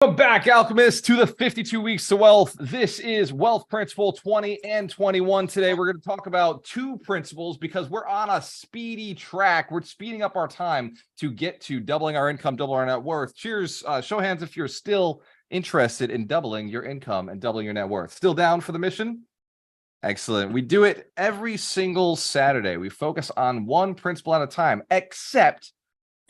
Welcome back, alchemists, to the 52 Weeks to Wealth. This is Wealth Principle 20 and 21. Today, we're going to talk about two principles because we're on a speedy track. We're speeding up our time to get to doubling our income, doubling our net worth. Cheers. Show hands if you're still interested in doubling your income and doubling your net worth. Still down for the mission? Excellent. We do it every single Saturday. We focus on one principle at a time, except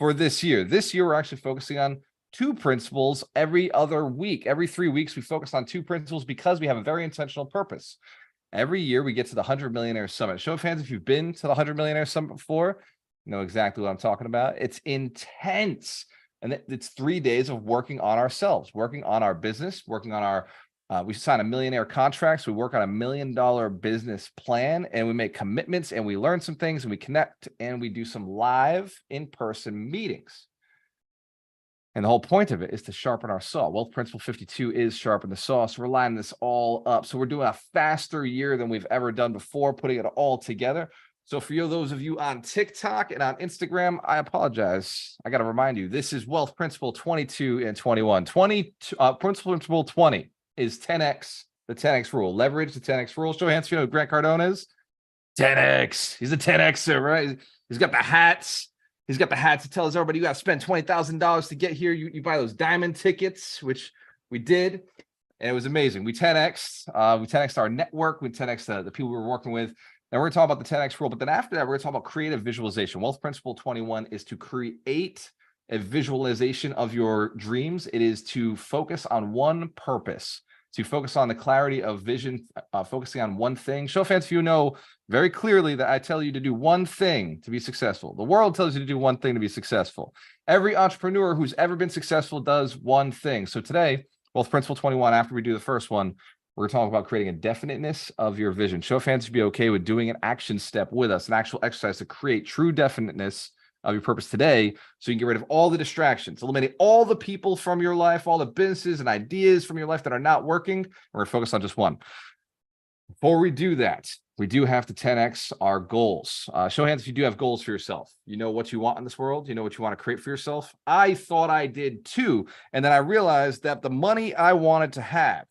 for this year. This year, we're actually focusing on two principles every other week. Every 3 weeks, we focus on two principles because we have a very intentional purpose. Every year, we get to the 100 Millionaire Summit. Show of hands if you've been to the 100 Millionaire Summit before. You know exactly what I'm talking about. It's intense. And it's 3 days of working on ourselves, working on our business, working on our we sign a millionaire contracts. We work on $1 million business plan, and we make commitments, and we learn some things, and we connect, and we do some live in-person meetings. And the whole point of it is to sharpen our saw. Wealth Principle 52 is sharpen the saw. So we're lining this all up. So we're doing a faster year than we've ever done before, putting it all together. So for those of you on TikTok and on Instagram, I apologize. I got to remind you, this is Wealth Principle 22 and 21. Principle 20 is 10x, the 10x rule. Leverage the 10x rule. Show of hands if you know who Grant Cardone is. 10x. He's a 10xer, right? He's got the hats. He's got the hats to tell everybody you got to spend $20,000 to get here. You buy those diamond tickets, which we did, and it was amazing. We 10x. We 10x our network. We 10x the people we were working with. And we're going to talk about the 10x rule. But then after that, we're going to talk about creative visualization. Wealth Principle 21 is to create a visualization of your dreams. It is to focus on one purpose, to focus on the clarity of vision, focusing on one thing. Show of hands if you know very clearly that I tell you to do one thing to be successful. The world tells you to do one thing to be successful. Every entrepreneur who's ever been successful does one thing. So today, Wealth Principle 21, after we do the first one, we're talking about creating a definiteness of your vision. Show of hands to be okay with doing an action step with us, an actual exercise to create true definiteness of your purpose today, so you can get rid of all the distractions, eliminate all the people from your life, all the businesses and ideas from your life that are not working, and we're focused on just one. Before we do that, we do have to 10x our goals. Show hands if you do have goals for yourself. You know what you want in this world. You know what you want to create for yourself. I thought I did too, and then I realized that the money I wanted to have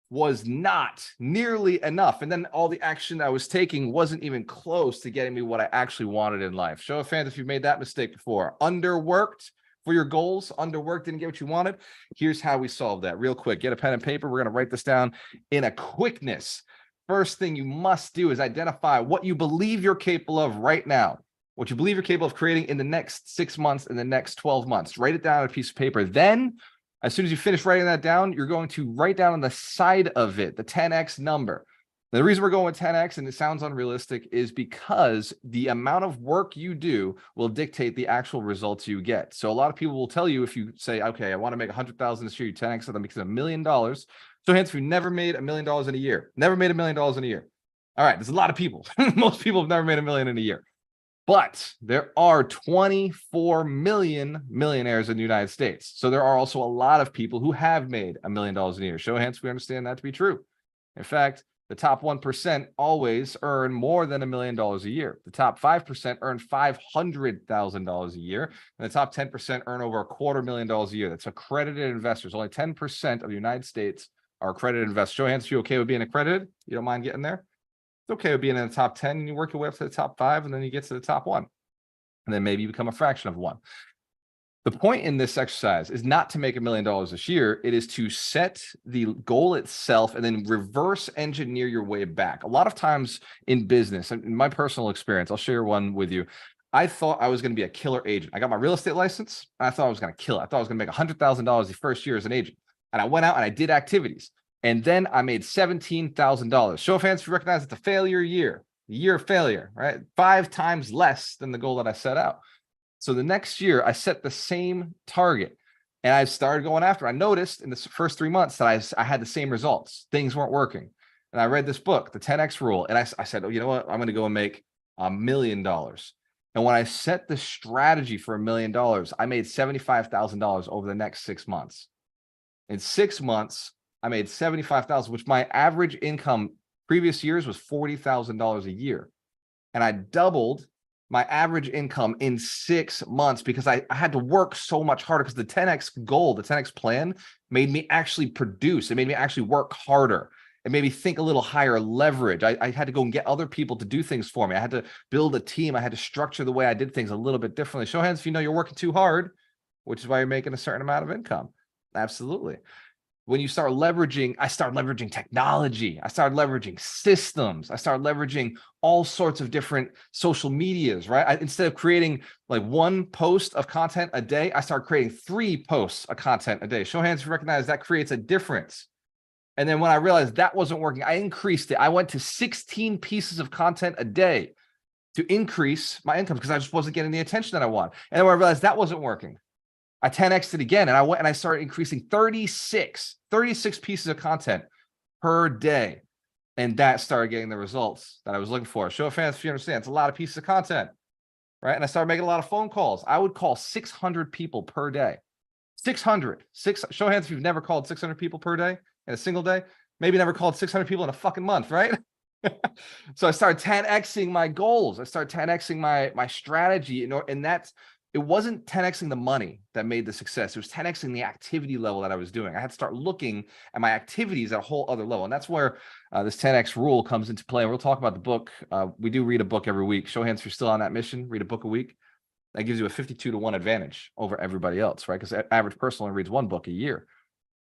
was not nearly enough. And then all the action I was taking wasn't even close to getting me what I actually wanted in life. Show of hands if you've made that mistake before. Underworked for your goals, underworked, didn't get what you wanted. Here's how we solve that real quick. Get a pen and paper. We're going to write this down in a quickness. First thing you must do is identify what you believe you're capable of right now, what you believe you're capable of creating in the next 6 months, in the next 12 months. Write it down on a piece of paper. Then as soon as you finish writing that down, you're going to write down on the side of it the 10x number. The reason we're going with 10x, and it sounds unrealistic, is because the amount of work you do will dictate the actual results you get. So a lot of people will tell you, if you say, okay, I want to make 100,000 this year, you 10x it, that makes it $1 million. So hence, we never made $1 million in a year. Never made $1 million in a year. All right, there's a lot of people. Most people have never made $1 million in a year. But there are 24 million millionaires in the United States. So there are also a lot of people who have made $1 million in a year. Show of hands, we understand that to be true. In fact, the top 1% always earn more than $1 million a year. The top 5% earn $500,000 a year. And the top 10% earn over $250,000 a year. That's accredited investors. Only 10% of the United States are accredited investors. Show of hands, if you're okay with being accredited? You don't mind getting there? It's okay with being in the top 10, and you work your way up to the top 5, and then you get to the top 1. And then maybe you become a fraction of 1. The point in this exercise is not to make $1 million this year. It is to set the goal itself and then reverse engineer your way back. A lot of times in business, in my personal experience, I'll share one with you. I thought I was going to be a killer agent. I got my real estate license, and I thought I was going to kill it. I thought I was going to make $100,000 the first year as an agent. And I went out and I did activities. And then I made $17,000. Show of hands if you recognize it's a failure year, a year of failure, right? 5 times less than the goal that I set out. So the next year I set the same target and I started going after. I noticed in the first 3 months that I had the same results. Things weren't working. And I read this book, The 10X Rule. And I said, oh, you know what? I'm going to go and make $1 million. And when I set the strategy for $1 million, I made $75,000 over the next 6 months. In 6 months, I made $75,000, which my average income previous years was $40,000 a year. And I doubled my average income in 6 months because I had to work so much harder because the 10X goal, the 10X plan made me actually produce. It made me actually work harder. It made me think a little higher leverage. I had to go and get other people to do things for me. I had to build a team. I had to structure the way I did things a little bit differently. Show hands if you know you're working too hard, which is why you're making a certain amount of income. Absolutely. When you start leveraging, I started leveraging technology. I started leveraging systems. I started leveraging all sorts of different social medias, right? Instead of creating like one post of content a day, I started creating 3 posts of content a day. Show hands if you recognize that creates a difference. And then when I realized that wasn't working, I increased it. I went to 16 pieces of content a day to increase my income because I just wasn't getting the attention that I want. And then when I realized that wasn't working, I 10x'd it again, and I went and I started increasing 36 pieces of content per day. And that started getting the results that I was looking for. Show of hands if you understand. It's a lot of pieces of content, right? And I started making a lot of phone calls. I would call 600 people per day. 600. Show of hands if you've never called 600 people per day in a single day. Maybe never called 600 people in a fucking month, right? So I started 10x'ing my goals. I started 10x'ing my strategy, and that's, it wasn't 10x'ing the money that made the success. It was 10x'ing the activity level that I was doing. I had to start looking at my activities at a whole other level. And that's where this 10x rule comes into play. And we'll talk about the book. We do read a book every week. Show hands if you're still on that mission. Read a book a week. That gives you a 52-to-1 advantage over everybody else, right? Because the average person only reads 1 book a year,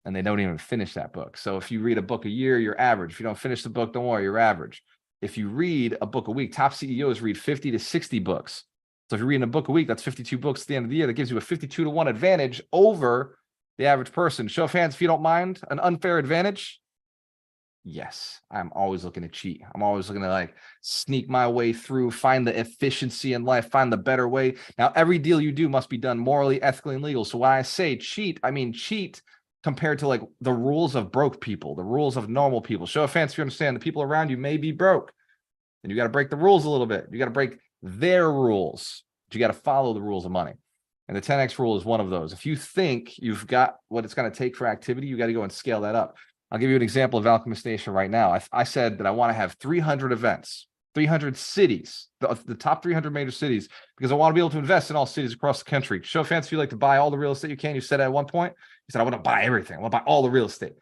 and they don't even finish that book. So if you read a book a year, you're average. If you don't finish the book, don't worry, you're average. If you read a book a week, top CEOs read 50 to 60 books. So if you're reading a book a week, that's 52 books at the end of the year. That gives you a 52-to-1 advantage over the average person. Show of hands if you don't mind an unfair advantage. Yes, I'm always looking to cheat. I'm always looking to like sneak my way through, find the efficiency in life, find the better way. Now, every deal you do must be done morally, ethically, and legal. So when I say cheat, I mean cheat compared to like the rules of broke people, the rules of normal people. Show of hands if you understand the people around you may be broke. And you got to break the rules a little bit. You got to break their rules. But you got to follow the rules of money. And the 10x rule is one of those. If you think you've got what it's going to take for activity, you got to go and scale that up. I'll give you an example of Alchemist Nation right now. I said that I want to have 300 events, 300 cities, the top 300 major cities, because I want to be able to invest in all cities across the country. Show of hands if you like to buy all the real estate you can. You said at one point, you said, I want to buy everything. I want to buy all the real estate.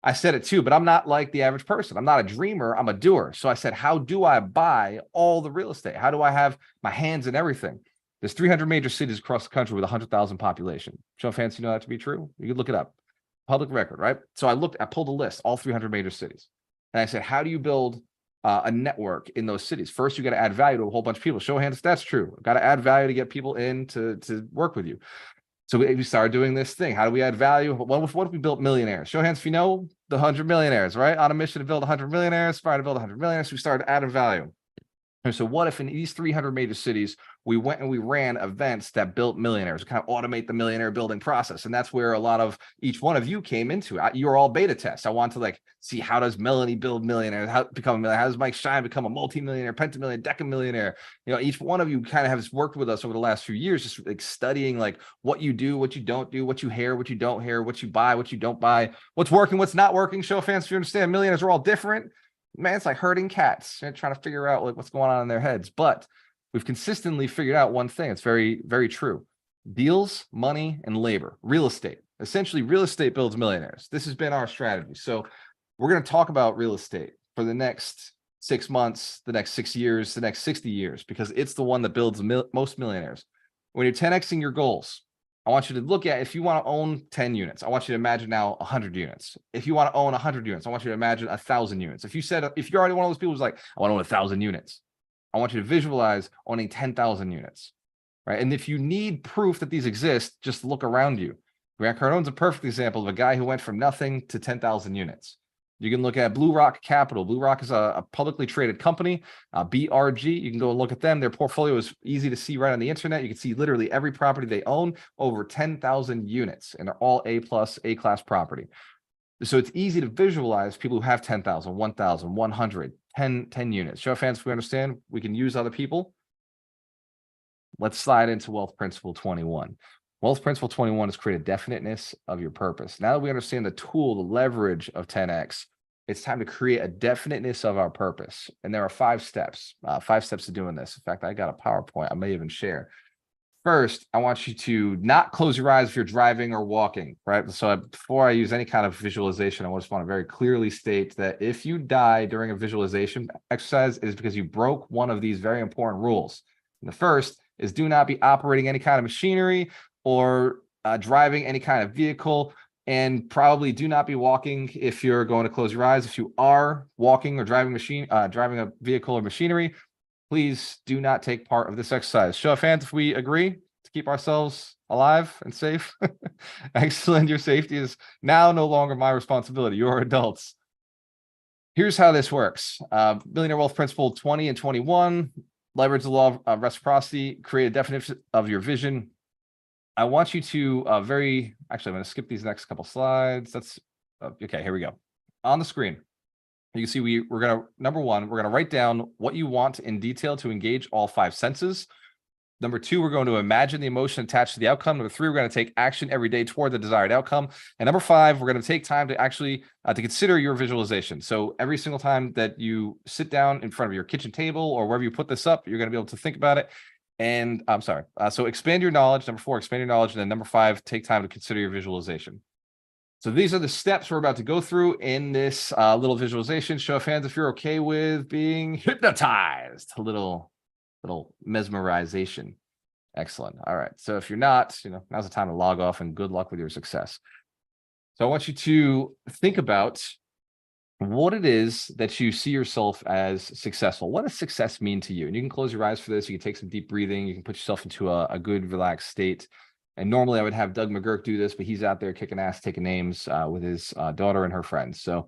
I said it too, but I'm not like the average person. I'm not a dreamer. I'm a doer. So I said, how do I buy all the real estate? How do I have my hands in everything? There's 300 major cities across the country with 100,000 population. Show of hands, you know that to be true? You can look it up. Public record, right? So I pulled a list, all 300 major cities. And I said, how do you build a network in those cities? First, you got to add value to a whole bunch of people. Show of hands if that's true. Got to add value to get people in to work with you. So we started doing this thing. How do we add value? What if we built millionaires? Show of hands if you know the 100 millionaires, right? On a mission to build 100 millionaires, aspire to build 100 millionaires. So we started adding value. And so what if in these 300 major cities, we went and we ran events that built millionaires, kind of automate the millionaire building process? And that's where a lot of each one of you came into. You're all beta tests. I want to like see, how does Melanie build millionaires? How become a millionaire? How does Mike Shine become a multi-millionaire, pentamillionaire, decamillionaire? You know, each one of you kind of has worked with us over the last few years, just like studying like what you do, what you don't do, what you hear, what you don't hear, what you buy, what you don't buy, what's working, what's not working. Show of hands if you understand. Millionaires are all different. Man, it's like herding cats, trying to figure out like what's going on in their heads. But we've consistently figured out one thing. It's very, very true. Deals, money, and labor, real estate. Essentially, real estate builds millionaires. This has been our strategy. So we're going to talk about real estate for the next 6 months, the next 6 years, the next 60 years, because it's the one that builds most millionaires. When you're 10xing your goals, I want you to look at, if you want to own 10 units, I want you to imagine now 100 units. If you want to own 100 units, I want you to imagine 1,000 units. If you're already one of those people who's like, I want to own 1,000 units, I want you to visualize owning 10,000 units, right? And if you need proof that these exist, just look around you. Grant Cardone's a perfect example of a guy who went from nothing to 10,000 units. You can look at Blue Rock Capital. Blue Rock is a publicly traded company, BRG. You can go and look at them. Their portfolio is easy to see right on the internet. You can see literally every property they own, over 10,000 units, and they're all A-plus, A-class property. So it's easy to visualize people who have 10,000, 1,000, 100, 10 units. Show of hands if we understand. We can use other people. Let's slide into Wealth Principle 21. Wealth Principle 21 is create a definiteness of your purpose. Now that we understand the tool, the leverage of 10x, it's time to create a definiteness of our purpose. And there are 5 steps to doing this. In fact, I got a PowerPoint I may even share. First, I want you to not close your eyes if you're driving or walking, right? So before I use any kind of visualization, I just want to very clearly state that if you die during a visualization exercise, it is because you broke one of these very important rules. And the first is do not be operating any kind of machinery or driving any kind of vehicle, and probably do not be walking if you're going to close your eyes. If you are walking or driving a vehicle or machinery, please do not take part of this exercise. Show of hands if we agree to keep ourselves alive and safe. Excellent. Your safety is now no longer my responsibility. You're adults. Here's how this works. Millionaire Wealth Principle 20 and 21. Leverage the law of reciprocity. Create a definition of your vision. I want you to actually, I'm going to skip these next couple slides. That's okay. Here we go. On the screen, you can see we're going to, number one, we're going to write down what you want in detail to engage all 5 senses. Number 2, we're going to imagine the emotion attached to the outcome. Number 3, we're going to take action every day toward the desired outcome. And number 5, we're going to take time to actually to consider your visualization. So every single time that you sit down in front of your kitchen table or wherever you put this up, you're going to be able to think about it. And I'm sorry. So expand your knowledge. Number 4, expand your knowledge. And then number 5, take time to consider your visualization. So these are the steps we're about to go through in this little visualization. Show of hands if you're okay with being hypnotized. A little mesmerization. Excellent. All right. So if you're not, now's the time to log off, and good luck with your success. So I want you to think about what it is that you see yourself as successful. What does success mean to you? And you can close your eyes for this. You can take some deep breathing. You can put yourself into a good, relaxed state. And normally I would have Doug McGurk do this, but he's out there kicking ass, taking names with his daughter and her friends. So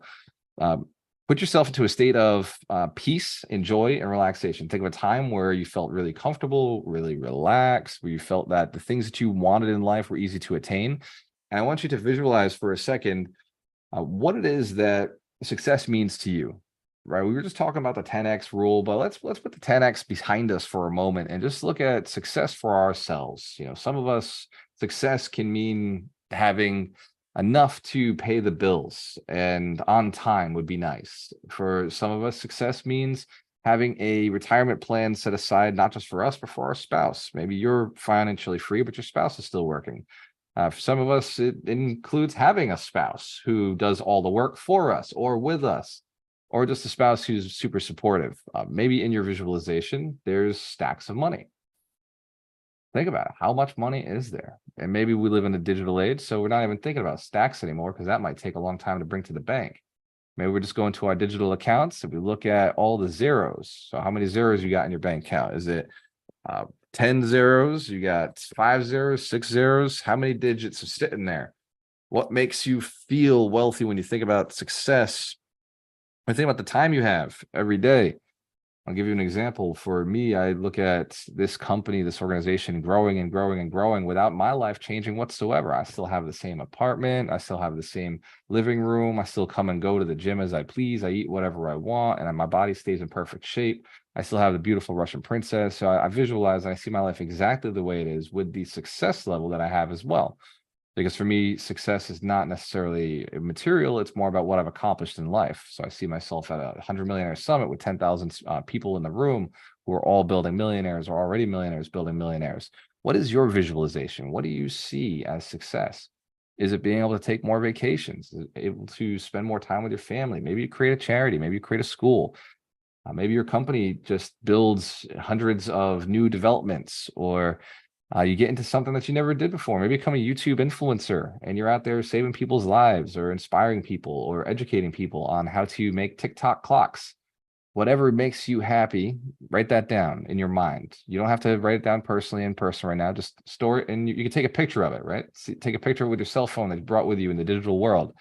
put yourself into a state of peace, and joy, and relaxation. Think of a time where you felt really comfortable, really relaxed, where you felt that the things that you wanted in life were easy to attain. And I want you to visualize for a second what it is that success means to you. Right? We were just talking about the 10x rule, but let's put the 10x behind us for a moment and just look at success for ourselves. Some of us, success can mean having enough to pay the bills, and on time would be nice. For some of us, success means having a retirement plan set aside, not just for us, but for our spouse. Maybe you're financially free, but your spouse is still working. For some of us, it includes having a spouse who does all the work for us or with us, or just a spouse who's super supportive. Maybe in your visualization, there's stacks of money. Think about it. How much money is there? And maybe we live in a digital age, so we're not even thinking about stacks anymore, because that might take a long time to bring to the bank. Maybe we're just going to our digital accounts and we look at all the zeros. So how many zeros you got in your bank account? Is it 10 zeros? You got 5 zeros, 6 zeros? How many digits are sitting there? What makes you feel wealthy when you think about success? I think about the time you have every day. I'll give you an example. For me, I look at this company, this organization growing and growing and growing without my life changing whatsoever. I still have the same apartment. I still have the same living room. I still come and go to the gym as I please. I eat whatever I want, and my body stays in perfect shape. I still have the beautiful Russian princess. So I visualize and I see my life exactly the way it is, with the success level that I have as well. Because for me, success is not necessarily material. It's more about what I've accomplished in life. So I see myself at a 100 millionaire summit with 10,000 people in the room who are all building millionaires, or already millionaires building millionaires. What is your visualization? What do you see as success? Is it being able to take more vacations? Is it able to spend more time with your family? Maybe you create a charity. Maybe you create a school. Maybe your company just builds hundreds of new developments, or you get into something that you never did before. Maybe become a YouTube influencer and you're out there saving people's lives, or inspiring people, or educating people on how to make TikTok clocks. Whatever makes you happy, write that down in your mind. You don't have to write it down personally in person right now. Just store it, and you can take a picture of it, right? Take a picture with your cell phone that you brought with you in the digital world,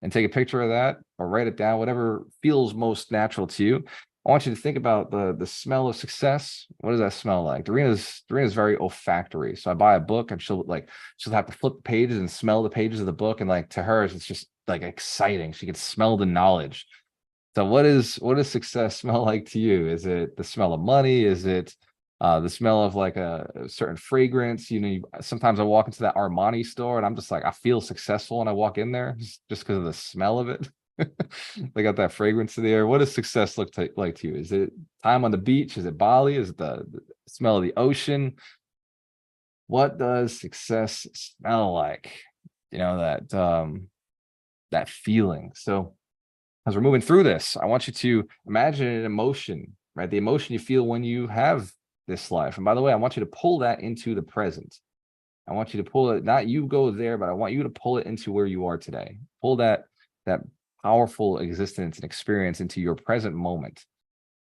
and take a picture of that, or write it down, whatever feels most natural to you. I want you to think about the smell of success. What does that smell like? Doreena's very olfactory. So I buy a book and she'll have to flip the pages and smell the pages of the book. And to her, it's just like exciting. She can smell the knowledge. So what does success smell like to you? Is it the smell of money? Is it the smell of like a certain fragrance? Sometimes I walk into that Armani store and I'm just like, I feel successful when I walk in there just because of the smell of it. They got that fragrance in the air. What does success look like to you? Is it time on the beach? Is it Bali? Is it the smell of the ocean? What does success smell like? That feeling. So as we're moving through this, I want you to imagine an emotion, right? The emotion you feel when you have this life. And by the way, I want you to pull that into the present. I want you to pull it, not you go there, but I want you to pull it into where you are today. Pull that powerful existence and experience into your present moment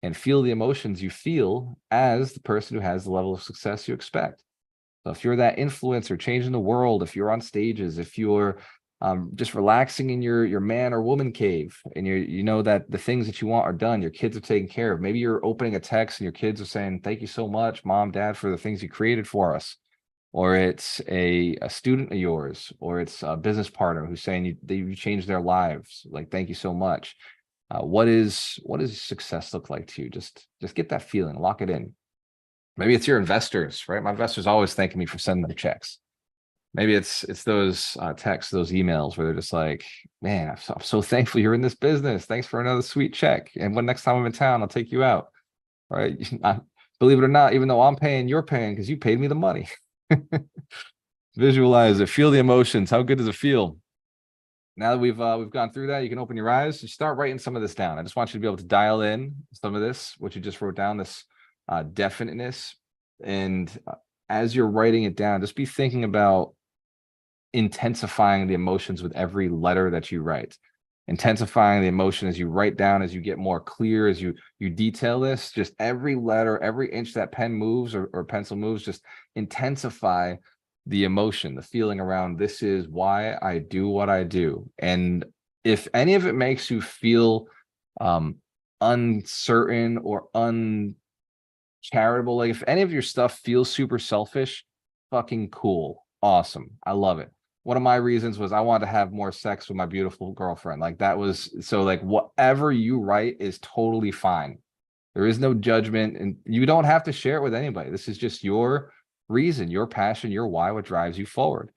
and feel the emotions you feel as the person who has the level of success you expect. So if you're that influencer changing the world, if you're on stages, if you're just relaxing in your man or woman cave, and you know that the things that you want are done, your kids are taken care of. Maybe you're opening a text and your kids are saying, "Thank you so much, mom, dad, for the things you created for us." Or it's a student of yours, or it's a business partner who's saying you changed their lives. Like, thank you so much. What does success look like to you? Just get that feeling, lock it in. Maybe it's your investors, right? My investors always thanking me for sending them checks. Maybe it's those texts, those emails where they're just like, "Man, I'm so thankful you're in this business. Thanks for another sweet check. And when next time I'm in town, I'll take you out." Right? Believe it or not, even though I'm paying, you're paying because you paid me the money. Visualize it, feel the emotions. How good does it feel? Now that we've gone through that, you can open your eyes and start writing some of this down. I just want you to be able to dial in some of this, what you just wrote down, this definiteness. And as you're writing it down, just be thinking about intensifying the emotions with every letter that you write, intensifying the emotion as you write down, as you get more clear, as you detail this. Just every letter, every inch that pen moves or pencil moves, just intensify the emotion, the feeling around, this is why I do what I do. And if any of it makes you feel uncertain or uncharitable, like if any of your stuff feels super selfish, fucking cool, awesome, I love it. One of my reasons was I wanted to have more sex with my beautiful girlfriend. Like, that was so, like, whatever you write is totally fine. There is no judgment, and you don't have to share it with anybody. This is just your reason, your passion, your why, what drives you forward.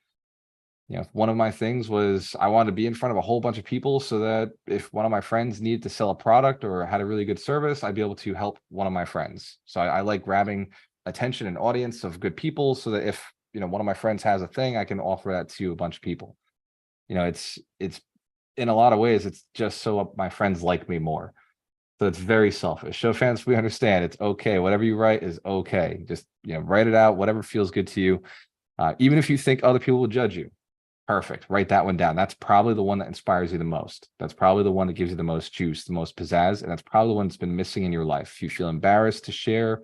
One of my things was I wanted to be in front of a whole bunch of people so that if one of my friends needed to sell a product or had a really good service, I'd be able to help one of my friends. So I like grabbing attention and audience of good people so that if one of my friends has a thing, I can offer that to a bunch of people. It's in a lot of ways, it's just so my friends like me more. So it's very selfish. Show fans, we understand it's okay. Whatever you write is okay. Just write it out, whatever feels good to you. Even if you think other people will judge you, perfect. Write that one down. That's probably the one that inspires you the most. That's probably the one that gives you the most juice, the most pizzazz, and that's probably the one that's been missing in your life. If you feel embarrassed to share,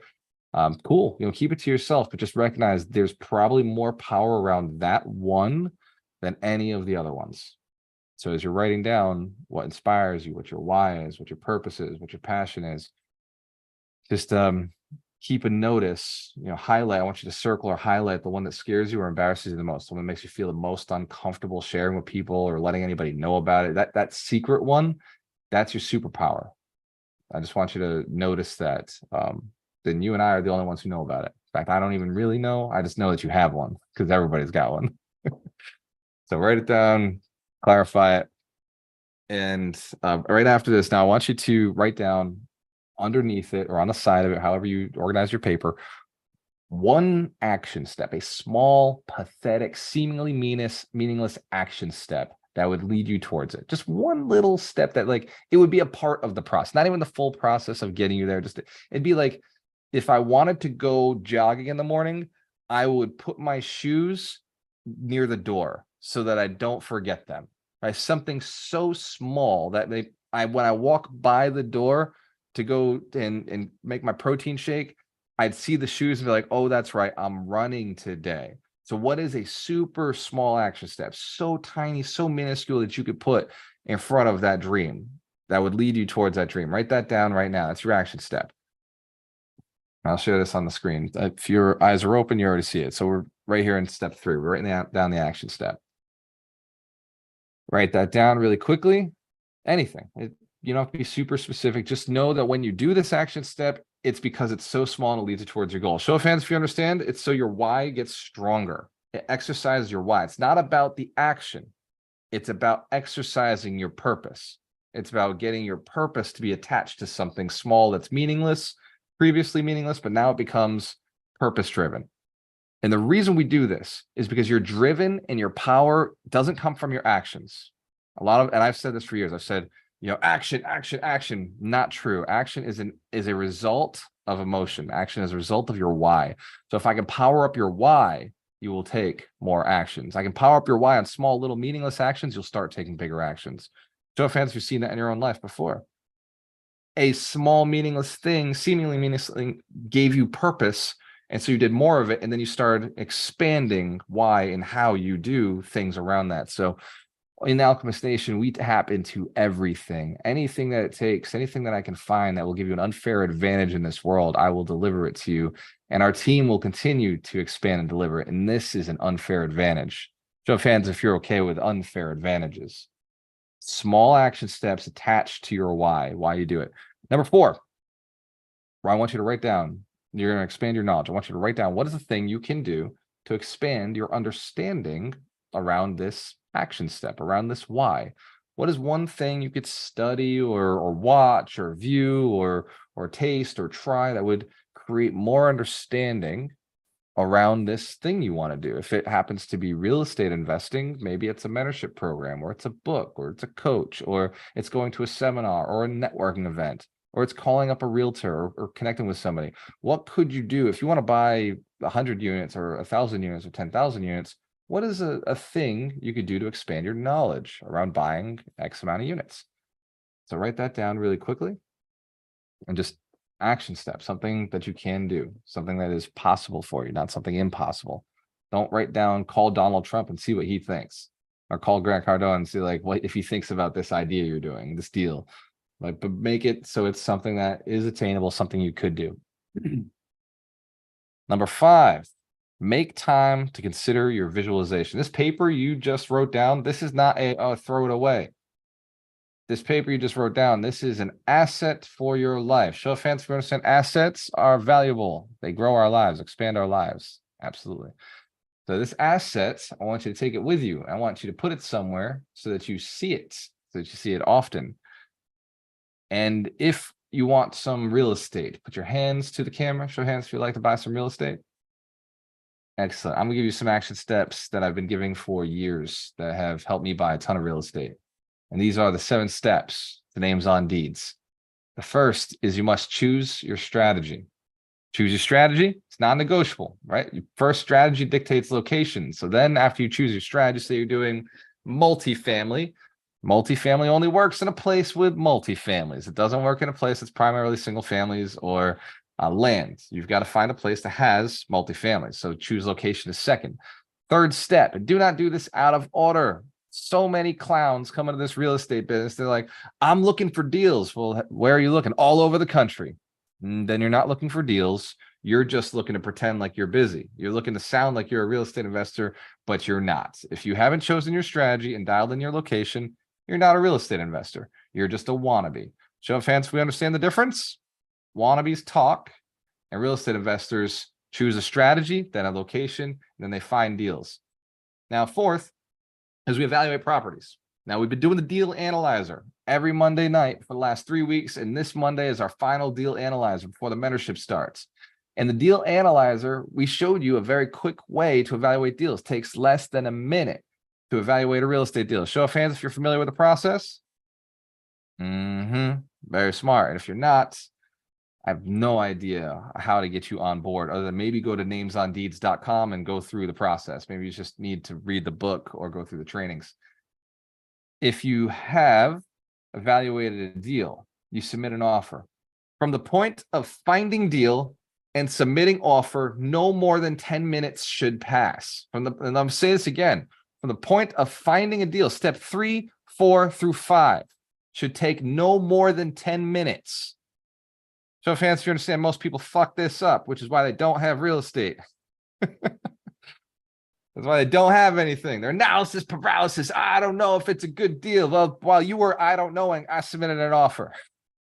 cool, keep it to yourself, but just recognize there's probably more power around that one than any of the other ones. So as you're writing down what inspires you, what your why is, what your purpose is, what your passion is, just keep a notice, highlight. I want you to circle or highlight the one that scares you or embarrasses you the most, the one that makes you feel the most uncomfortable sharing with people or letting anybody know about it. That secret one, that's your superpower. I just want you to notice that. Then you and I are the only ones who know about it. In fact, I don't even really know. I just know that you have one because everybody's got one. So write it down, clarify it. And right after this, now I want you to write down underneath it or on the side of it, however you organize your paper, one action step, a small, pathetic, seemingly meaningless action step that would lead you towards it. Just one little step that, like, it would be a part of the process, not even the full process of getting you there. Just it'd be like, if I wanted to go jogging in the morning, I would put my shoes near the door so that I don't forget them. Right? Something so small that when I walk by the door to go and make my protein shake, I'd see the shoes and be like, oh, that's right, I'm running today. So what is a super small action step, so tiny, so minuscule, that you could put in front of that dream that would lead you towards that dream? Write that down right now. That's your action step. I'll share this on the screen. If your eyes are open, you already see it. So we're right here in step 3. We're writing down the action step. Write that down really quickly. Anything. You don't have to be super specific. Just know that when you do this action step, it's because it's so small and it leads you towards your goal. Show of hands if you understand. It's so your why gets stronger. It exercises your why. It's not about the action. It's about exercising your purpose. It's about getting your purpose to be attached to something small that's meaningless, previously meaningless, but now it becomes purpose driven. And the reason we do this is because you're driven and your power doesn't come from your actions. And I've said this for years. I've said, action, action, action. Not true. Action is a result of emotion. Action is a result of your why. So if I can power up your why, you will take more actions. I can power up your why on small, little, meaningless actions. You'll start taking bigger actions. Show of hands if you've seen that in your own life before. A small, meaningless thing, seemingly meaningless thing, gave you purpose. And so you did more of it. And then you started expanding why and how you do things around that. So in Alchemist Nation, we tap into everything, anything that it takes, anything that I can find that will give you an unfair advantage in this world. I will deliver it to you. And our team will continue to expand and deliver it. And this is an unfair advantage. Show of hands if you're okay with unfair advantages. Small action steps attached to your why you do it. Number 4, where I want you to write down, you're going to expand your knowledge. I want you to write down what is the thing you can do to expand your understanding around this action step, around this why. What is one thing you could study or watch or view or taste or try that would create more understanding around this thing you want to do? If it happens to be real estate investing, maybe it's a mentorship program, or it's a book, or it's a coach, or it's going to a seminar or a networking event, or it's calling up a realtor or connecting with somebody. What could you do if you want to buy 100 units or 1,000 units or 10,000 units? What is a thing you could do to expand your knowledge around buying X amount of units? So write that down really quickly and just action step, something that you can do, something that is possible for you, not something impossible. Don't write down, call Donald Trump and see what he thinks, or call Grant Cardone and see what if he thinks about this idea you're doing, this deal. But make it so it's something that is attainable, something you could do. Number 5, make time to consider your visualization. This paper you just wrote down, this is not a throw it away. This paper you just wrote down, this is an asset for your life. Show of hands if you understand assets are valuable. They grow our lives, expand our lives. Absolutely. So this asset, I want you to take it with you. I want you to put it somewhere so that you see it, so that you see it often. And if you want some real estate, put your hands to the camera. Show hands if you'd like to buy some real estate. Excellent. I'm gonna give you some action steps that I've been giving for years that have helped me buy a ton of real estate. And these are the 7 steps to names on deeds. The first is you must choose your strategy. Choose your strategy. It's non-negotiable, right? Your first strategy dictates location. So then after you choose your strategy, say you're doing multifamily. Multifamily only works in a place with multifamilies. It doesn't work in a place that's primarily single families or land. You've got to find a place that has multifamily. So choose location as second. Third step, and do not do this out of order. So many clowns come into this real estate business. They're like, I'm looking for deals. Well, where are you looking? All over the country. And then you're not looking for deals. You're just looking to pretend like you're busy. You're looking to sound like you're a real estate investor, but you're not. If you haven't chosen your strategy and dialed in your location, you're not a real estate investor. You're just a wannabe. Show of hands if we understand the difference. Wannabes talk, and real estate investors choose a strategy, then a location, and then they find deals. Now, fourth, as we evaluate properties. Now, we've been doing the deal analyzer every Monday night for the last 3 weeks, and this Monday is our final deal analyzer before the mentorship starts. And the deal analyzer, we showed you a very quick way to evaluate deals. It takes less than a minute to evaluate a real estate deal. Show of hands if you're familiar with the process. Very smart. And if you're not, I have no idea how to get you on board other than maybe go to namesondeeds.com and go through the process. Maybe you just need to read the book or go through the trainings. If you have evaluated a deal, you submit an offer. From the point of finding deal and submitting offer, no more than 10 minutes should pass. And I'm saying this again, from the point of finding a deal, step 3, 4 through 5 should take no more than 10 minutes. So fans, you understand, most people fuck this up, which is why they don't have real estate. That's why they don't have anything. Their analysis paralysis. I don't know if it's a good deal. Well, while you were, I don't knowing, I submitted an offer.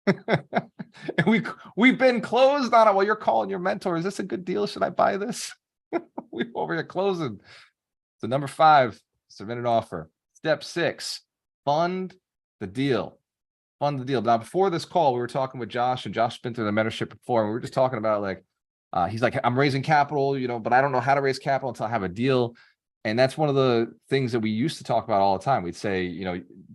And we've been closed on it. Well, you're calling your mentor. Is this a good deal? Should I buy this? We're over here closing. So number 5, submit an offer. Step 6, fund the deal. fund the deal. Now, before this call, we were talking with Josh, and Josh's been through the mentorship before, and we were just talking about like, he's like, I'm raising capital, but I don't know how to raise capital until I have a deal. And that's one of the things that we used to talk about all the time. We'd say,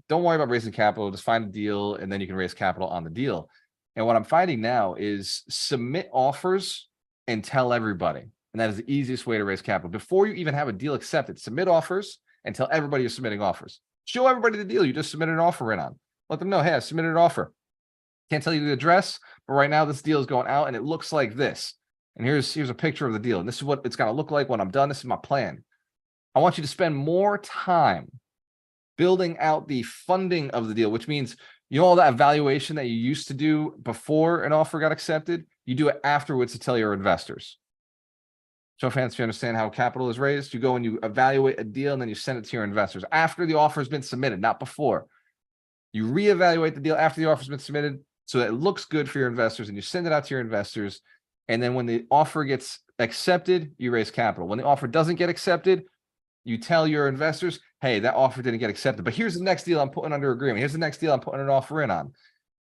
don't worry about raising capital, just find a deal, and then you can raise capital on the deal. And what I'm finding now is submit offers and tell everybody. And that is the easiest way to raise capital. Before you even have a deal accepted, submit offers and tell everybody you're submitting offers. Show everybody the deal you just submitted an offer in on. Let them know, hey, I submitted an offer. Can't tell you the address, but right now this deal is going out and it looks like this. And here's a picture of the deal. And this is what it's going to look like when I'm done. This is my plan. I want you to spend more time building out the funding of the deal, which means all that evaluation that you used to do before an offer got accepted, you do it afterwards to tell your investors. Show of hands if you understand how capital is raised. You go and you evaluate a deal and then you send it to your investors after the offer has been submitted, not before. You reevaluate the deal after the offer has been submitted so that it looks good for your investors, and you send it out to your investors. And then when the offer gets accepted, you raise capital. When the offer doesn't get accepted, you tell your investors, hey, that offer didn't get accepted, but here's the next deal I'm putting under agreement. Here's the next deal I'm putting an offer in on.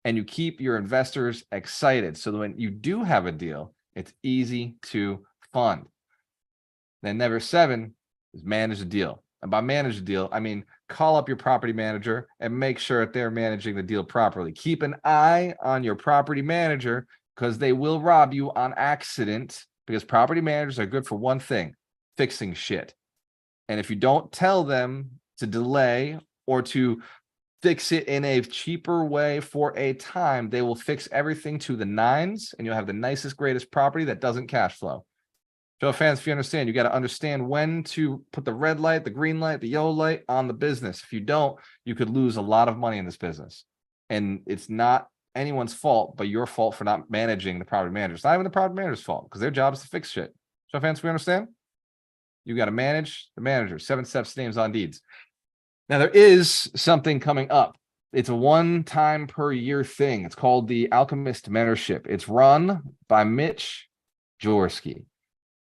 And you keep your investors excited so that when you do have a deal, it's easy to fund. Then number 7 is manage the deal. And by manage the deal, I mean, call up your property manager and make sure that they're managing the deal properly. Keep an eye on your property manager because they will rob you on accident, because property managers are good for one thing, fixing shit. And if you don't tell them to delay or to fix it in a cheaper way for a time, they will fix everything to the nines, and you'll have the nicest, greatest property that doesn't cash flow. Show of hands if you understand. You got to understand when to put the red light, the green light, the yellow light on the business. If you don't, you could lose a lot of money in this business. And it's not anyone's fault, but your fault for not managing the property manager. It's not even the property manager's fault, because their job is to fix shit. Show of hands if we understand. You got to manage the manager. 7 steps, names on deeds. Now, there is something coming up. It's a one-time per year thing. It's called the Alchemist Mentorship. It's run by Mitch Jaworski,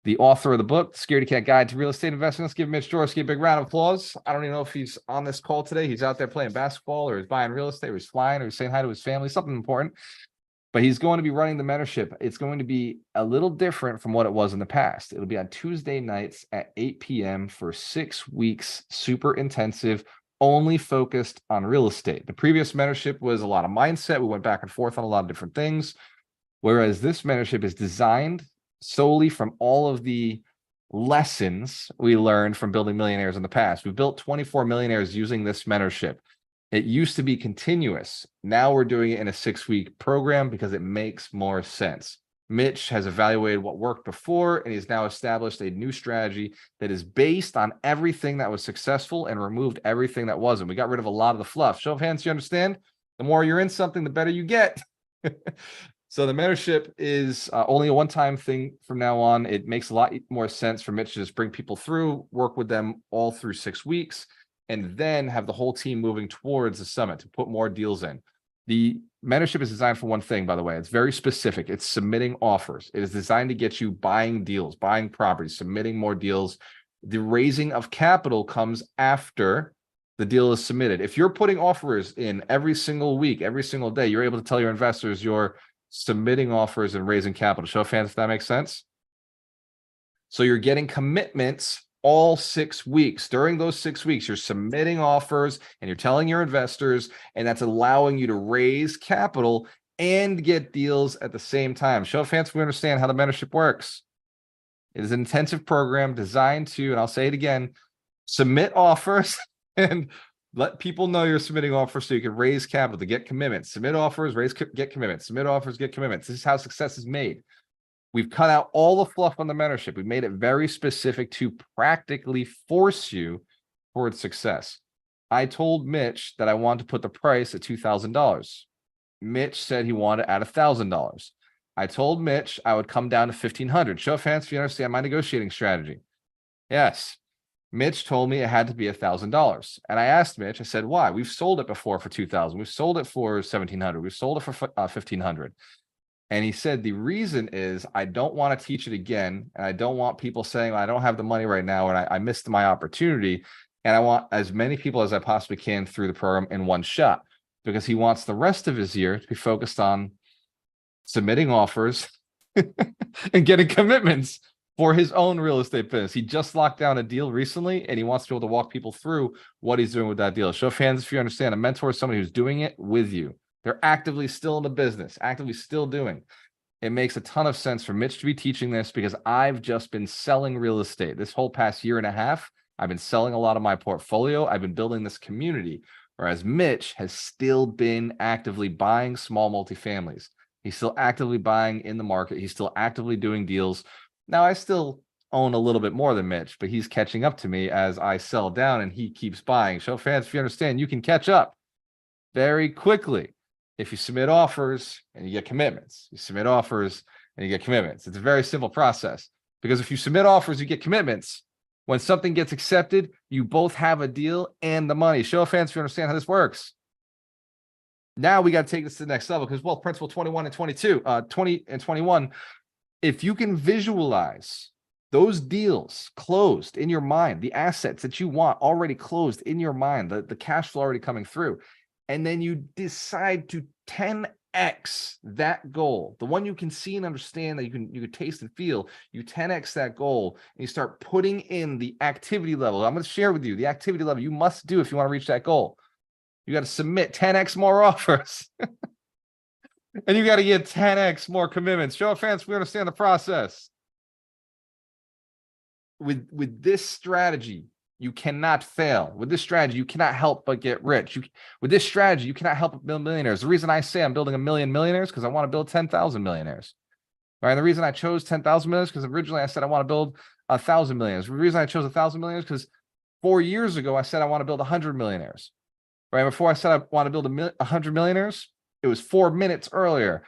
the author of the book, Scaredy Cat Guide to Real Estate Investing. Let's give Mitch Jaworski a big round of applause. I don't even know if he's on this call today. He's out there playing basketball, or he's buying real estate, or he's flying, or he's saying hi to his family, something important. But he's going to be running the mentorship. It's going to be a little different from what it was in the past. It'll be on Tuesday nights at 8 p.m. for 6 weeks, super intensive, only focused on real estate. The previous mentorship was a lot of mindset. We went back and forth on a lot of different things, whereas this mentorship is designed solely from all of the lessons we learned from building millionaires in the past. We built 24 millionaires using this mentorship. It used to be continuous. Now we're doing it in a 6-week program because it makes more sense. Mitch has evaluated what worked before, and he's now established a new strategy that is based on everything that was successful and removed everything that wasn't. We got rid of a lot of the fluff. Show of hands, you understand? The more you're in something, the better you get. So the mentorship is only a one-time thing from now on. It makes a lot more sense for Mitch to just bring people through, work with them all through 6 weeks, and then have the whole team moving towards the summit to put more deals in. The mentorship is designed for one thing, by the way. It's very specific. It's submitting offers. It is designed to get you buying deals, buying properties, submitting more deals. The raising of capital comes after the deal is submitted. If you're putting offers in every single week, every single day, you're able to tell your investors you're submitting offers and raising capital. Show of hands if that makes sense. So you're getting commitments all 6 weeks. During those 6 weeks, you're submitting offers and you're telling your investors, and that's allowing you to raise capital and get deals at the same time. Show of hands if we understand how the mentorship works. It is an intensive program designed to, and I'll say it again, submit offers and let people know you're submitting offers so you can raise capital to get commitments. Submit offers, get commitments. Submit offers, get commitments. This is how success is made. We've cut out all the fluff on the mentorship. We've made it very specific to practically force you towards success. I told Mitch that I wanted to put the price at $2,000. Mitch said he wanted it at $1,000. I told Mitch I would come down to $1,500. Show of hands if you understand my negotiating strategy. Yes. Mitch told me it had to be $1,000. And I asked Mitch, I said, why? We've sold it before for $2,000. We've sold it for $1,700. We've sold it for $1,500. And he said, the reason is I don't want to teach it again. And I don't want people saying, I don't have the money right now, and I missed my opportunity. And I want as many people as I possibly can through the program in one shot. because he wants the rest of his year to be focused on submitting offers and getting commitments for his own real estate business. He just locked down a deal recently, and he wants to be able to walk people through what he's doing with that deal. Show of hands if you understand. A mentor is somebody who's doing it with you. They're actively still in the business, actively still doing. It makes a ton of sense for Mitch to be teaching this because I've just been selling real estate. This whole past year and a half, I've been selling a lot of my portfolio. I've been building this community, whereas Mitch has still been actively buying small multifamilies. He's still actively buying in the market. He's still actively doing deals. Now, I still own a little bit more than Mitch, but he's catching up to me as I sell down and he keeps buying. Show fans, if you understand, you can catch up very quickly if you submit offers and you get commitments. You submit offers and you get commitments. It's a very simple process because if you submit offers, you get commitments. When something gets accepted, you both have a deal and the money. Show of fans if you understand how this works. Now we got to take this to the next level because Wealth Principle 21 and 22, 20 and 21, if you can visualize those deals closed in your mind, the assets that you want already closed in your mind, the cash flow already coming through, and then you decide to 10x that goal, the one you can see and understand that you can taste and feel, you 10x that goal and you start putting in the activity level. I'm going to share with you the activity level you must do if you want to reach that goal. You got to submit 10x more offers. And you got to get 10x more commitments. Show of hands, we understand the process. With this strategy, you cannot fail. With this strategy, you cannot help but get rich. With this strategy, you cannot help but build millionaires. The reason I say I'm building 1 million millionaires because I want to build 10,000 millionaires. Right? And the reason I chose 10,000 millionaires because originally I said I want to build 1,000 millionaires. The reason I chose 1,000 millionaires because 4 years ago I said I want to build 100 millionaires. Right? Before I said I want to build 100 millionaires, it was 4 minutes earlier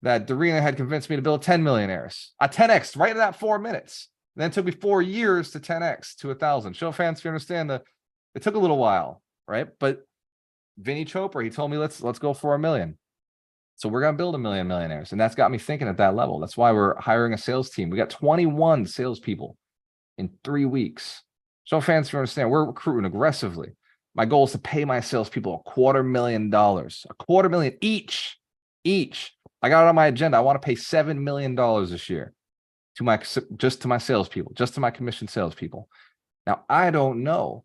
that Darina had convinced me to build 10 millionaires. I 10x right in that 4 minutes. And then it took me 4 years to 10x to 1,000. Show of hands if you understand that it took a little while, right? But Vinny Chopra, he told me let's go for 1 million. So we're gonna build 1 million millionaires, and that's got me thinking at that level. That's why we're hiring a sales team. We got 21 salespeople in 3 weeks. Show of hands if you understand. We're recruiting aggressively. My goal is to pay my salespeople $250,000, $250,000 each. I got it on my agenda. I want to pay $7 million this year to my salespeople, just to my commission salespeople. Now, I don't know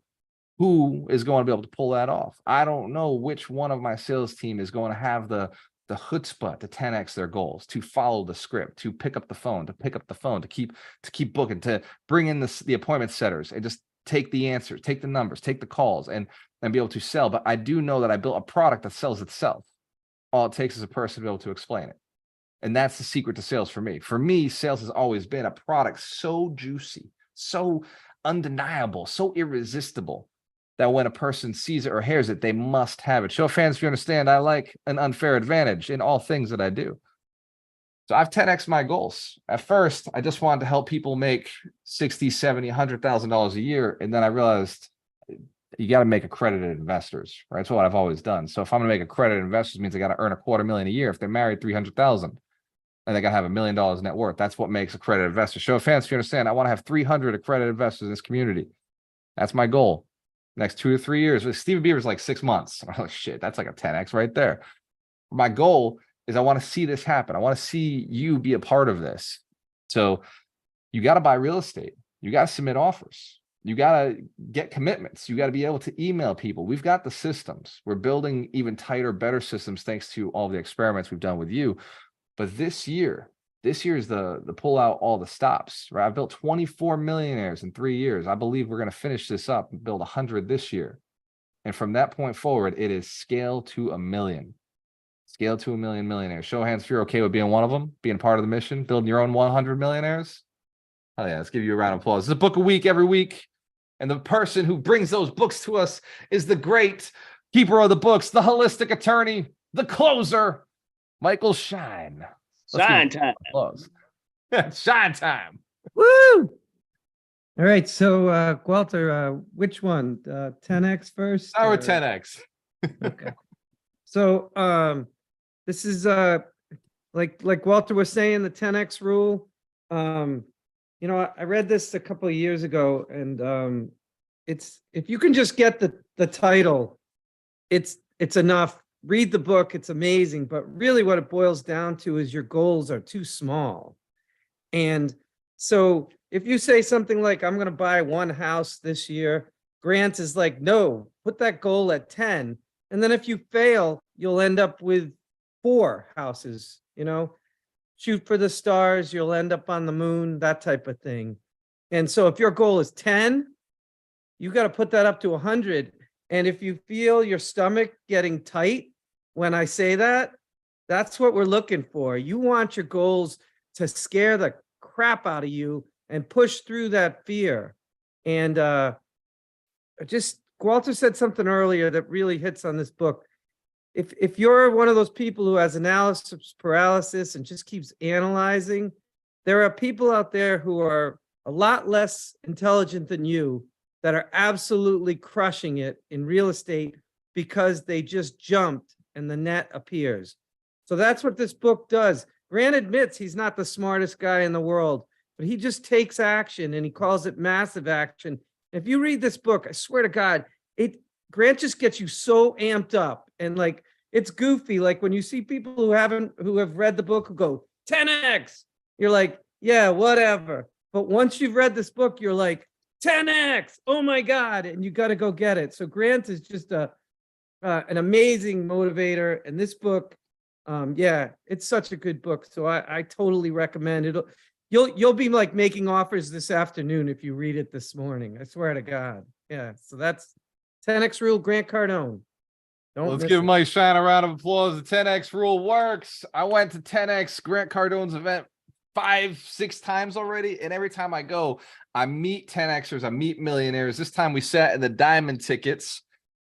who is going to be able to pull that off. I don't know which one of my sales team is going to have the chutzpah to 10x their goals, to follow the script, to pick up the phone, to keep booking, to bring in the appointment setters and just take the answers, take the numbers, take the calls, and be able to sell. But I do know that I built a product that sells itself. All it takes is a person to be able to explain it. And that's the secret to sales for me. For me, sales has always been a product so juicy, so undeniable, so irresistible that when a person sees it or hears it, they must have it. Show of hands if you understand, I like an unfair advantage in all things that I do. So I've 10x my goals. At first, I just wanted to help people make $60,000, $70,000, $100,000 a year. And then I realized you got to make accredited investors, right? That's what I've always done. So if I'm going to make accredited investors, means I got to earn $250,000 a year. If they're married, $300,000, and they got to have $1 million net worth. That's what makes accredited investors. Show of hands if you understand. I want to have 300 accredited investors in this community. That's my goal. Next 2 to 3 years. With Stephen Beaver's like 6 months. I'm like, shit, that's like a 10x right there. My goal is I want to see this happen. I want to see you be a part of this. So you got to buy real estate. You got to submit offers. You got to get commitments. You got to be able to email people. We've got the systems. We're building even tighter, better systems thanks to all the experiments we've done with you. But this year is the pull out all the stops, right? I've built 24 millionaires in 3 years. I believe we're going to finish this up and build 100 this year. And from that point forward, it is scale to 1 million. Scale to 1 million millionaires. Show of hands if you're okay with being one of them, being part of the mission, building your own 100 millionaires. Oh yeah, let's give you a round of applause. It's a book a week every week. And the person who brings those books to us is the great keeper of the books, the holistic attorney, the closer, Michael Shine. Shine time. Shine time. Woo! All right, so Walter, which one? 10x first? Our 10x. Okay. So this is like Walter was saying, the 10x rule. You know, I read this a couple of years ago, and it's if you can just get the title, it's enough read the book. It's amazing. But really what it boils down to is your goals are too small. And so if you say something like, I'm going to buy one house this year, Grant is like, no, put that goal at 10. And then if you fail, you'll end up with 4 houses, shoot for the stars, you'll end up on the moon, that type of thing. And so if your goal is 10, you got to put that up to 100. And if you feel your stomach getting tight when I say that, that's what we're looking for. You want your goals to scare the crap out of you and push through that fear. And Walter said something earlier that really hits on this book. If you're one of those people who has analysis paralysis and just keeps analyzing, there are people out there who are a lot less intelligent than you that are absolutely crushing it in real estate because they just jumped and the net appears. So that's what this book does. Grant admits he's not the smartest guy in the world, but he just takes action and he calls it massive action. If you read this book, I swear to God, Grant just gets you so amped up, and like it's goofy. Like when you see people who have read the book who go 10x, you're like, yeah, whatever. But once you've read this book, you're like 10x, oh my God, and you got to go get it. So Grant is just an amazing motivator, and this book, it's such a good book. So I totally recommend it. You'll be like making offers this afternoon if you read it this morning. I swear to God. Yeah. So that's 10X Rule, Grant Cardone. Let's give Mike Shine a round of applause. The 10X Rule works. I went to 10X Grant Cardone's event 5-6 times already, and every time I go, I meet 10Xers, I meet millionaires. This time we sat in the diamond tickets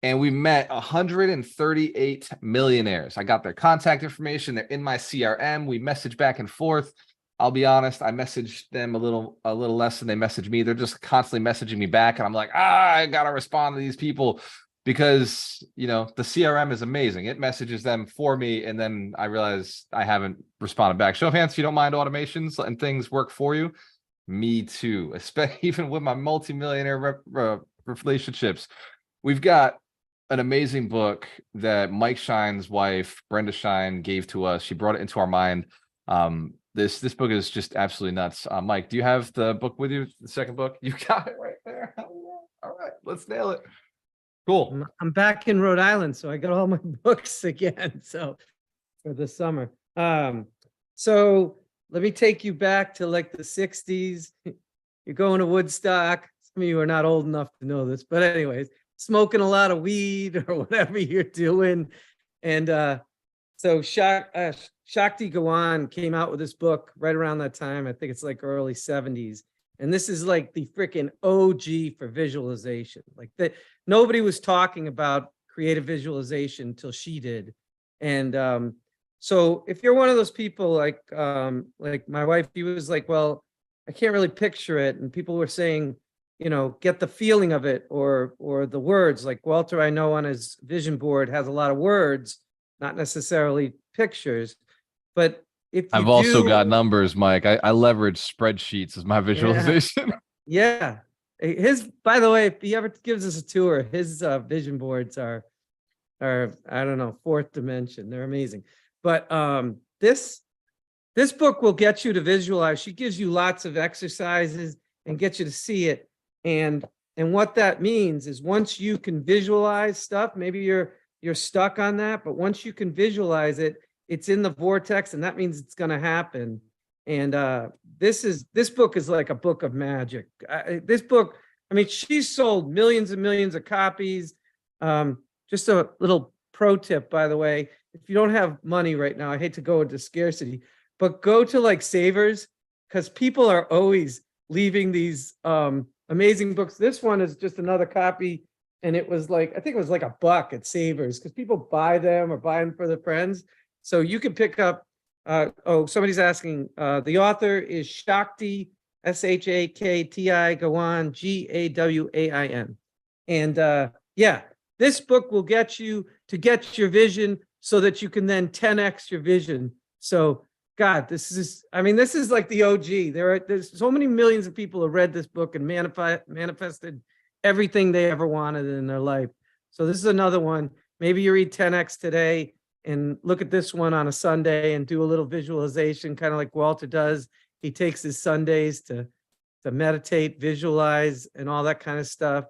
and we met 138 millionaires. I got their contact information. They're in my CRM. We message back and forth. I'll be honest, I messaged them a little less than they messaged me. They're just constantly messaging me back, and I'm like, I gotta respond to these people because the CRM is amazing. It messages them for me, and then I realize I haven't responded back. Show of hands if you don't mind automations and things work for you. Me too, especially even with my multimillionaire relationships. We've got an amazing book that Mike Shine's wife, Brenda Shine, gave to us. She brought it into our mind. This book is just absolutely nuts. Mike, do you have the book with you? The second book? You got it right there. All right, let's nail it. Cool. I'm back in Rhode Island, so I got all my books again. So for the summer. So let me take you back to like the 60s. You're going to Woodstock. Some of you are not old enough to know this, but anyways, smoking a lot of weed or whatever you're doing. And so Shakti Gawan came out with this book right around that time. I think it's like early 70s. And this is like the freaking OG for visualization. Like that, nobody was talking about creative visualization until she did. And so if you're one of those people like my wife, she was like, well, I can't really picture it. And people were saying, get the feeling of it or the words. Like Walter, I know on his vision board has a lot of words, not necessarily pictures, but if I've also got numbers, Mike. I leverage spreadsheets as my visualization. Yeah. By the way, if he ever gives us a tour, his vision boards are I don't know, 4th dimension. They're amazing. But this book will get you to visualize. She gives you lots of exercises and get you to see it. And what that means is once you can visualize stuff, maybe you're stuck on that, but once you can visualize it, it's in the vortex, and that means it's going to happen. And this book is like a book of magic. This book, I mean, she's sold millions and millions of copies. Just a little pro tip, by the way, if you don't have money right now, I hate to go into scarcity, but go to like Savers, because people are always leaving these amazing books. This one is just another copy. And it was like, I think it was like $1 at Savers because people buy them or buy them for their friends. So you can pick up, somebody's asking, the author is Shakti, Shakti Gawan, Gawain. And this book will get you to get your vision so that you can then 10x your vision. So God, this is like the OG. There's so many millions of people who read this book and manifested everything they ever wanted in their life. So this is another one. maybe you read 10X today and look at this one on a Sunday and do a little visualization, kind of like Walter does. He takes his Sundays to meditate, visualize, and all that kind of stuff.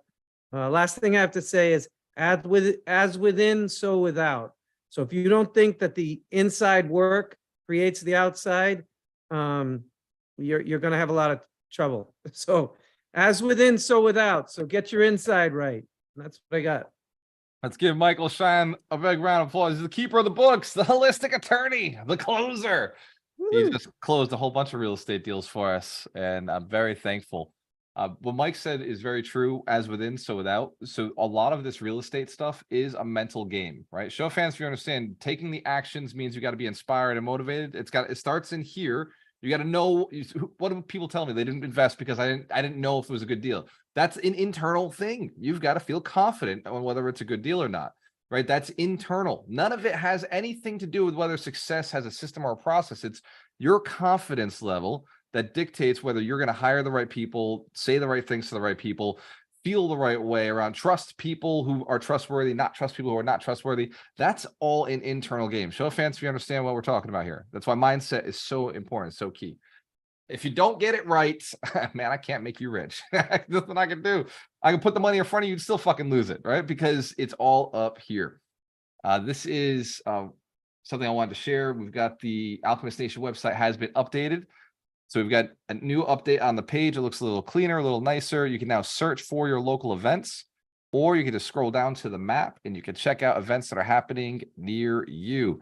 Last thing I have to say is as within, so without. So if you don't think that the inside work creates the outside, you're going to have a lot of trouble. So as within, so without. So get your inside right. That's what I got. Let's give Michael Shine a big round of applause. He's the keeper of the books, the holistic attorney, the closer. He just closed a whole bunch of real estate deals for us, and I'm very thankful. What Mike said is very true, as within, so without. So a lot of this real estate stuff is a mental game, right? Show fans, if you understand, taking the actions means you got to be inspired and motivated. It starts in here. You got to know. What do people tell me? They didn't invest because I didn't know if it was a good deal. That's an internal thing. You've got to feel confident on whether it's a good deal or not, right? That's internal. None of it has anything to do with whether success has a system or a process. It's your confidence level that dictates whether you're going to hire the right people, say the right things to the right people, feel the right way around, trust people who are trustworthy, not trust people who are not trustworthy. That's all an internal game. Show fans if you understand what we're talking about here. That's why mindset is so important, so key. If you don't get it right, man, I can't make you rich. There's nothing I can do. I can put the money in front of you and still fucking lose it, right? Because it's all up here. This is something I wanted to share. We've got the Alchemist Nation website has been updated. So we've got a new update on the page. It looks a little cleaner, a little nicer. You can now search for your local events, or you can just scroll down to the map and you can check out events that are happening near you.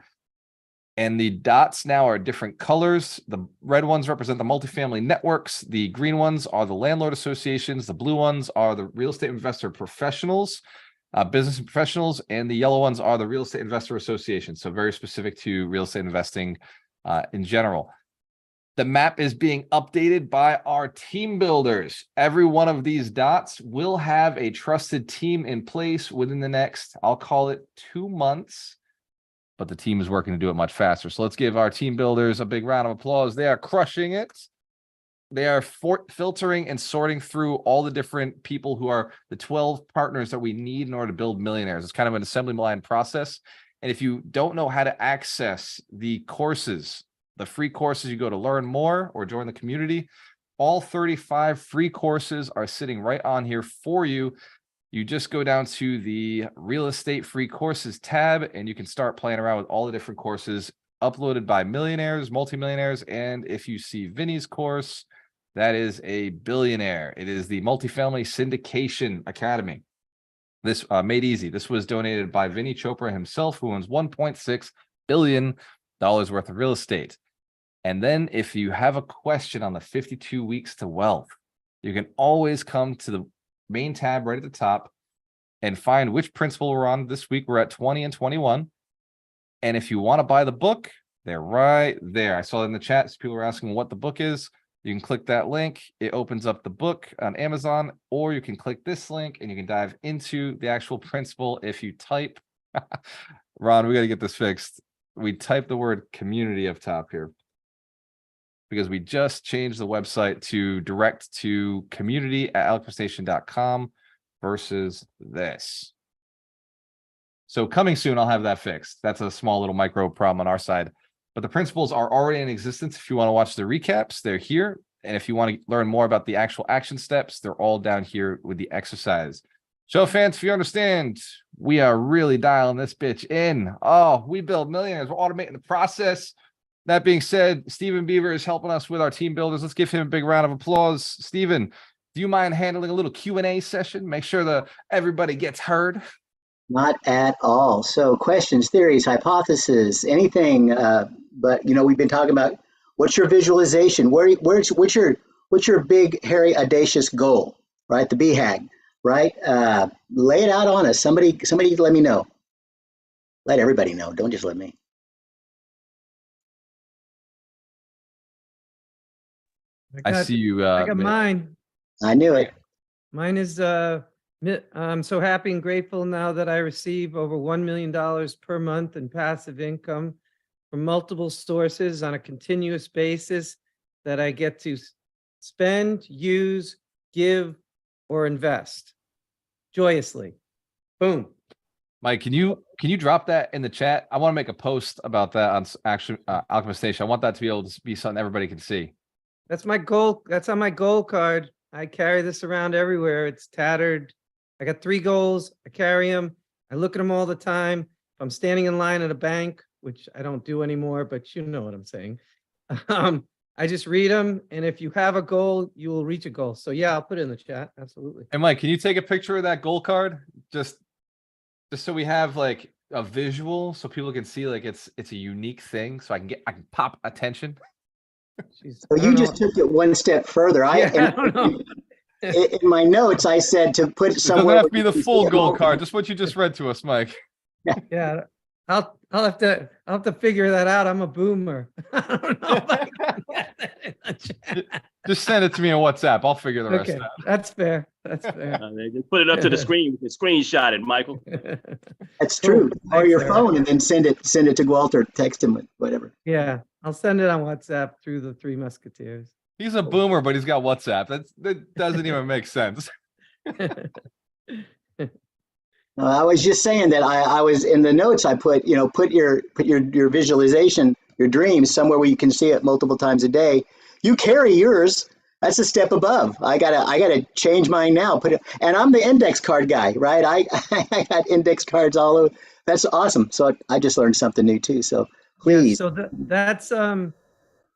And the dots now are different colors. The red ones represent the multifamily networks. The green ones are the landlord associations. The blue ones are the real estate investor professionals, business and professionals. And the yellow ones are the real estate investor associations. So very specific to real estate investing in general. The map is being updated by our team builders. Every one of these dots will have a trusted team in place within the next, I'll call it 2 months, but the team is working to do it much faster. So let's give our team builders a big round of applause. They are crushing it. They are filtering and sorting through all the different people who are the 12 partners that we need in order to build millionaires. It's kind of an assembly line process. And if you don't know how to access the courses, the free courses, you go to learn more or join the community. All 35 free courses are sitting right on here for you. You just go down to the real estate free courses tab and you can start playing around with all the different courses uploaded by millionaires, multimillionaires. And if you see Vinny's course, that is a billionaire. It is the Multifamily Syndication Academy. This made easy. This was donated by Vinny Chopra himself, who owns $1.6 billion worth of real estate. And then if you have a question on the 52 weeks to wealth, you can always come to the main tab right at the top and find which principle we're on this week. We're at 20 and 21. And if you want to buy the book, they're right there. I saw in the chat, people were asking what the book is. You can click that link. It opens up the book on Amazon, or you can click this link and you can dive into the actual principle. If you type, Ron, we got to get this fixed. We type the word community up top here, because we just changed the website to direct to community@alchemistnation.com versus this. So coming soon, I'll have that fixed. That's a small little micro problem on our side. But the principles are already in existence. If you want to watch the recaps, they're here. And if you want to learn more about the actual action steps, they're all down here with the exercise. Show fans, if you understand, we are really dialing this bitch in. Oh, we build millionaires. We're automating the process. That being said, Stephen Beaver is helping us with our team builders. Let's give him a big round of applause. Stephen, do you mind handling a little Q&A session? Make sure that everybody gets heard. Not at all. So questions, theories, hypotheses, anything. But we've been talking about what's your visualization? What's your big, hairy, audacious goal? Right, the BHAG. Right, lay it out on us. Somebody, let me know. Let everybody know. Don't just let me. I see you. I got mine. I knew it. Mine is, I'm so happy and grateful now that I receive over $1 million per month in passive income from multiple sources on a continuous basis that I get to spend, use, give, or invest joyously. Boom. Mike, can you drop that in the chat? I want to make a post about that on actually Alchemist Station. I want that to be able to be something everybody can see. That's my goal. That's on my goal card. I carry this around everywhere. It's tattered. I got 3 goals. I carry them. I look at them all the time. If I'm standing in line at a bank, which I don't do anymore, but you know what I'm saying. I just read them. And if you have a goal, you will reach a goal. So yeah, I'll put it in the chat. Absolutely. And Mike, can you take a picture of that goal card? Just so we have like a visual so people can see like it's a unique thing. So I can pop attention. Jeez, So I you don't just know. took it one step further. Yeah, I don't know. In my notes, I said to put It doesn't somewhere. have to be where the you can full see it goal multiple- card, just what you just read to us, Mike. Yeah, I'll have to figure that out. I'm a boomer. I don't know if I can get that in the chat. Just send it to me on WhatsApp. I'll figure the rest Okay, out. that's fair. That's fair. Just put it up to the screen. You can screenshot it, Michael. That's Cool. true. Or Thanks, your Eric. phone and then send it to Walter, text him, whatever. Yeah, I'll send it on WhatsApp through the Three Musketeers. He's a boomer, but he's got WhatsApp. That doesn't even make sense. I was just saying that I was in the notes. I put put your visualization, your dreams somewhere where you can see it multiple times a day. You carry yours. That's a step above. I gotta change mine now. Put it, and I'm the index card guy, right? I got index cards all over. That's awesome. So I just learned something new too. So please. So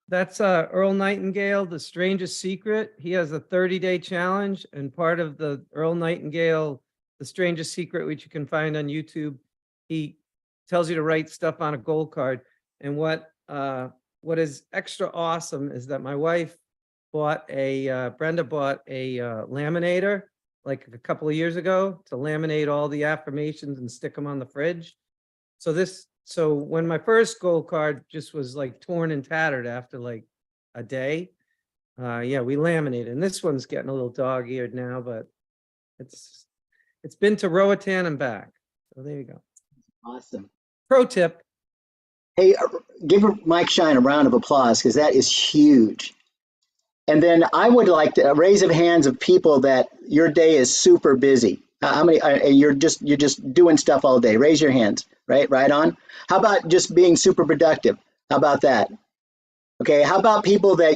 that's Earl Nightingale, The Strangest Secret. He has a 30-day challenge, and part of the Earl Nightingale, The Strangest Secret, which you can find on YouTube, he tells you to write stuff on a goal card. And what is extra awesome is that my wife Brenda bought a laminator like a couple of years ago to laminate all the affirmations and stick them on the fridge. So when my first goal card just was like torn and tattered after like a day, yeah, we laminated. And this one's getting a little dog-eared now, but it's been to Roatan and back. So there you go. Awesome. Pro tip. Hey, give Mike Shine a round of applause because that is huge. And then I would like to raise of hands of people that your day is super busy. How many? You're just doing stuff all day. Raise your hands. Right on. How about just being super productive? How about that? Okay. How about people that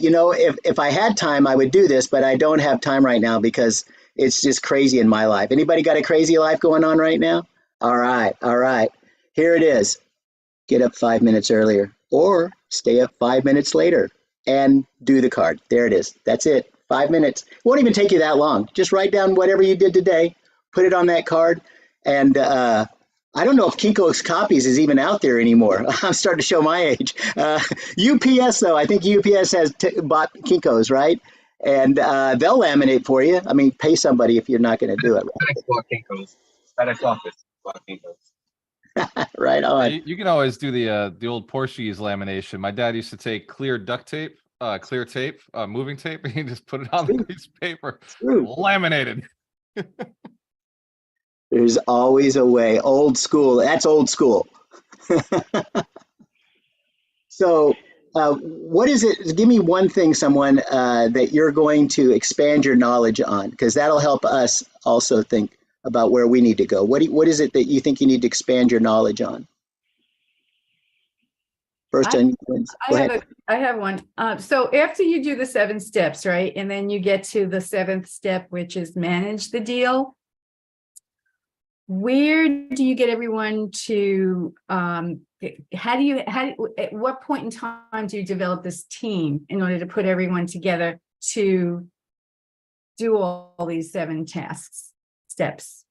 if I had time, I would do this, but I don't have time right now because it's just crazy in my life. Anybody got a crazy life going on right now? All right. Here it is. Get up 5 minutes earlier, or stay up 5 minutes later and do the card. There it is. That's it. 5 minutes. It won't even take you that long. Just write down whatever you did today, put it on that card. And I don't know if Kinko's Copies is even out there anymore. I'm starting to show my age. UPS, though, I think UPS has bought Kinko's, right? And they'll laminate for you. I mean, pay somebody if you're not going to do it. FedEx office bought Kinko's. Right on. You can always do the old Portuguese lamination. My dad used to take clear duct tape, clear tape, moving tape, and he just put it on the piece of paper, True. laminated. There's always a way. Old school. That's old school. So what is it? Give me one thing, someone that you're going to expand your knowledge on, because that'll help us also think about where we need to go. What is it that you think you need to expand your knowledge on? First, go ahead. I have one. So after you do the 7 steps, right, and then you get to the 7th step, which is manage the deal. Where do you get everyone to? At what point in time do you develop this team in order to put everyone together to do all these 7 steps?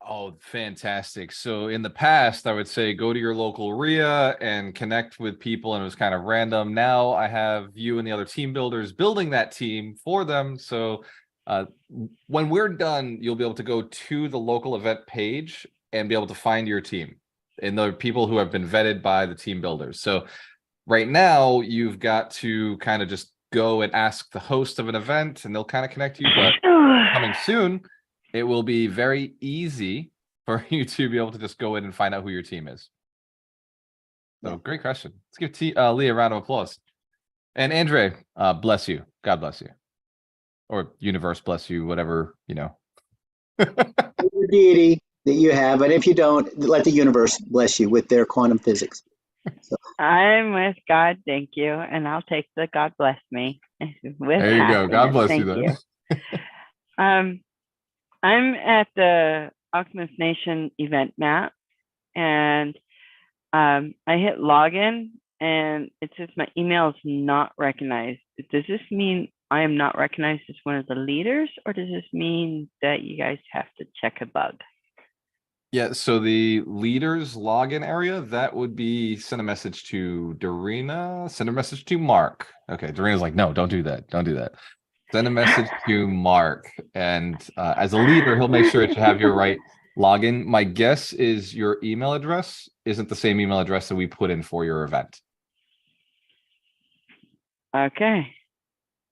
Oh, fantastic. So in the past, I would say go to your local RIA and connect with people, and it was kind of random. Now I have you and the other team builders building that team for them. So when we're done, you'll be able to go to the local event page and be able to find your team and the people who have been vetted by the team builders. So right now, you've got to kind of just go and ask the host of an event, and they'll kind of connect you. But coming soon, it will be very easy for you to be able to just go in and find out who your team is. So great question. Let's give Lee a round of applause. And Andre, bless you. God bless you. Or universe bless you, whatever, Deity. that you have. And if you don't, let the universe bless you with their quantum physics. I'm with God, thank you, and I'll take the God bless me with There you go. God happiness, bless you thank then. I'm at the Optimus Nation event map, and I hit login, and it says my email is not recognized. Does this mean I am not recognized as one of the leaders, or does this mean that you guys have to check a bug? Yeah, so the leaders login area, that would be send a message to Dorina, send a message to Mark. Okay, Dorina's like, no, don't do that. Don't do that. Send a message to Mark. And as a leader, he'll make sure that you have your right login. My guess is your email address isn't the same email address that we put in for your event. Okay.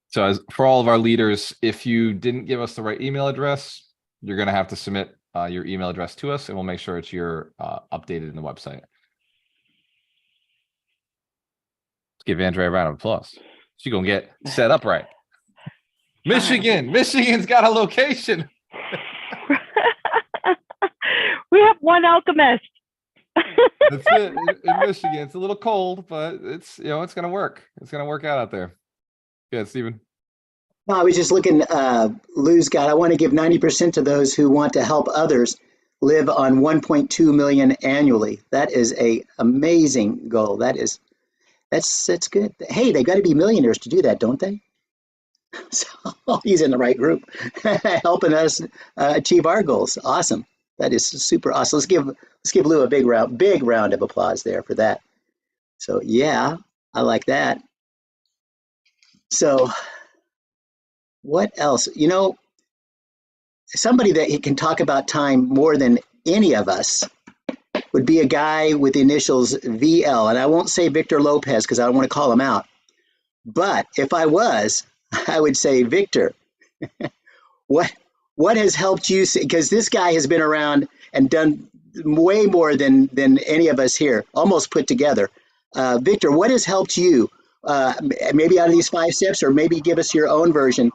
So as for all of our leaders, if you didn't give us the right email address, you're going to have to submit your email address to us, and we'll make sure it's your updated in the website. Let's give Andrea a round of applause. She's going to get set up right. Michigan's got a location. We have one alchemist. That's it. In Michigan, it's a little cold, but it's, you know, it's going to work. It's going to work out there. Yeah, Stephen. No, I was just looking, Lou's got, I want to give 90% to those who want to help others live on 1.2 million annually. That is a amazing goal. That's good. Hey, they got to be millionaires to do that, don't they? So he's in the right group, helping us achieve our goals. Awesome. That is super awesome. Let's give Lou a big round of applause there for that. So yeah, I like that. So what else? You know, somebody that he can talk about time more than any of us would be a guy with the initials VL. And I won't say Victor Lopez because I don't want to call him out. But if I was, I would say, Victor, what has helped you? Because this guy has been around and done way more than any of us here, almost put together. Victor, what has helped you, maybe out of these 5 steps, or maybe give us your own version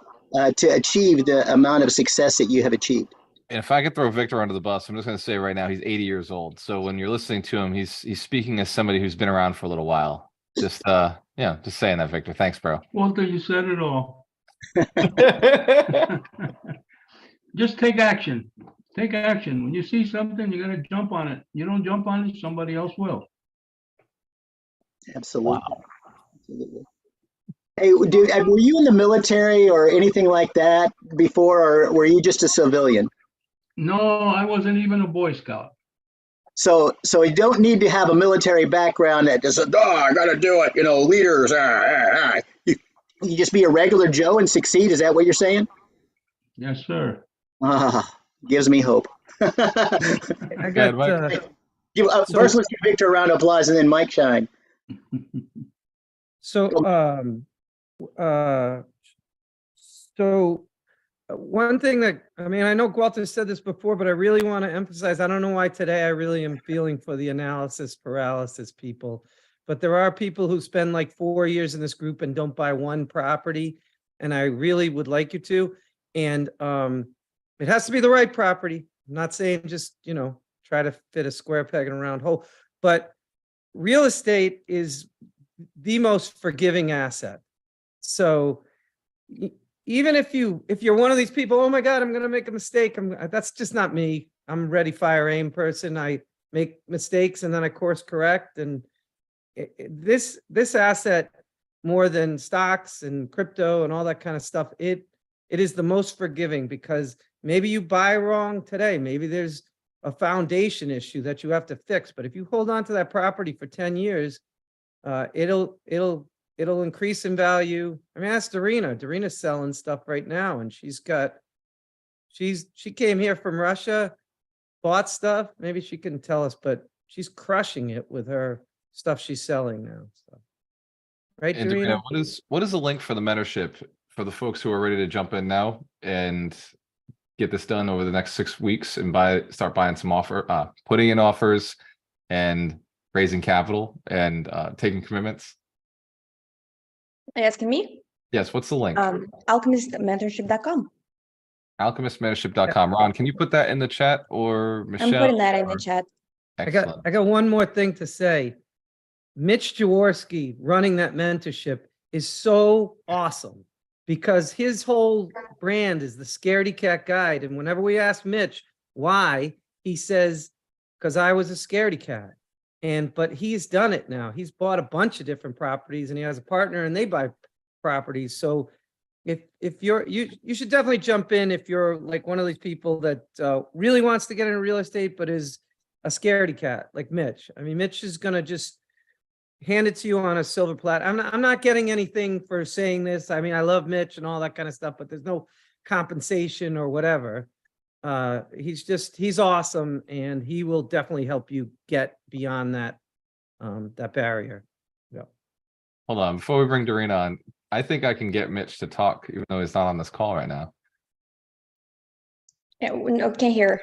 to achieve the amount of success that you have achieved? And if I could throw Victor under the bus, I'm just going to say right now, he's 80 years old. So when you're listening to him, he's speaking as somebody who's been around for a little while. Just just saying that, Victor. Thanks, bro. Walter, you said it all. Just take action. Take action. When you see something, you got to jump on it. You don't jump on it, somebody else will. Absolutely. Wow. Absolutely. Hey, dude, were you in the military or anything like that before, or were you just a civilian? No, I wasn't even a Boy Scout. So you don't need to have a military background that just, I gotta do it, leaders. You just be a regular Joe and succeed. Is that what you're saying? Yes, sir. Gives me hope. I got first, let's give Victor a round of applause, and then Mike Shine. So one thing that, I know Walter said this before, but I really want to emphasize, I don't know why today I really am feeling for the analysis paralysis people, but there are people who spend like 4 years in this group and don't buy one property. And I really would like you to. And it has to be the right property. I'm not saying just, try to fit a square peg in a round hole, but real estate is the most forgiving asset. So even if you're one of these people, oh my God, I'm going to make a mistake. That's just not me. I'm a ready, fire, aim person. I make mistakes and then I course correct. And this asset, more than stocks and crypto and all that kind of stuff, it is the most forgiving, because maybe you buy wrong today. Maybe there's a foundation issue that you have to fix. But if you hold on to that property for 10 years, it'll increase in value. Ask Dorina. Dorina's selling stuff right now, and she came here from Russia, bought stuff. Maybe she can tell us, but she's crushing it with her stuff she's selling now. So, right, and Dorina? What is the link for the mentorship for the folks who are ready to jump in now and get this done over the next 6 weeks and start buying some putting in offers and raising capital and taking commitments? Are you asking me? Yes. What's the link? Alchemistmentorship.com. alchemistmentorship.com. Ron, can you put that in the chat, or Michelle? I'm putting that in the or- chat. Excellent. I got one more thing to say. Mitch Jaworski running that mentorship is so awesome because his whole brand is the Scaredy Cat Guide. And whenever we ask Mitch why, he says, because I was a scaredy cat. But he's done it now. He's bought a bunch of different properties and he has a partner and they buy properties. So if you should definitely jump in if you're like one of these people that really wants to get into real estate, but is a scaredy cat like Mitch. I mean, Mitch is going to just hand it to you on a silver platter. I'm not getting anything for saying this. I mean, I love Mitch and all that kind of stuff, but there's no compensation or whatever. He's awesome and he will definitely help you get beyond that barrier. Yeah. Hold on, before we bring Doreen on, I think I can get Mitch to talk, even though he's not on this call right now. Yeah, no, can't hear.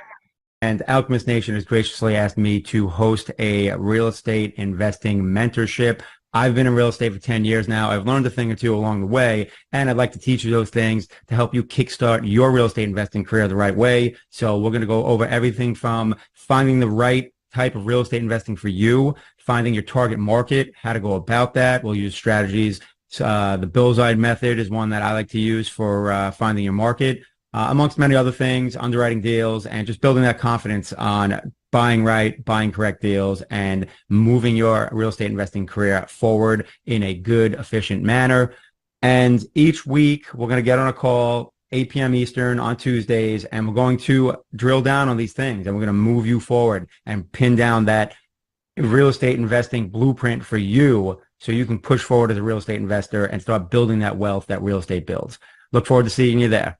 And Alchemist Nation has graciously asked me to host a real estate investing mentorship. I've been in real estate for 10 years now. I've learned a thing or two along the way, and I'd like to teach you those things to help you kickstart your real estate investing career the right way. So we're going to go over everything from finding the right type of real estate investing for you, finding your target market, how to go about that. We'll use strategies. The Bullseye method is one that I like to use for finding your market. Amongst many other things, underwriting deals, and just building that confidence on buying right, buying correct deals, and moving your real estate investing career forward in a good, efficient manner. And each week, we're going to get on a call, 8 p.m. Eastern on Tuesdays, and we're going to drill down on these things, and we're going to move you forward and pin down that real estate investing blueprint for you so you can push forward as a real estate investor and start building that wealth that real estate builds. Look forward to seeing you there.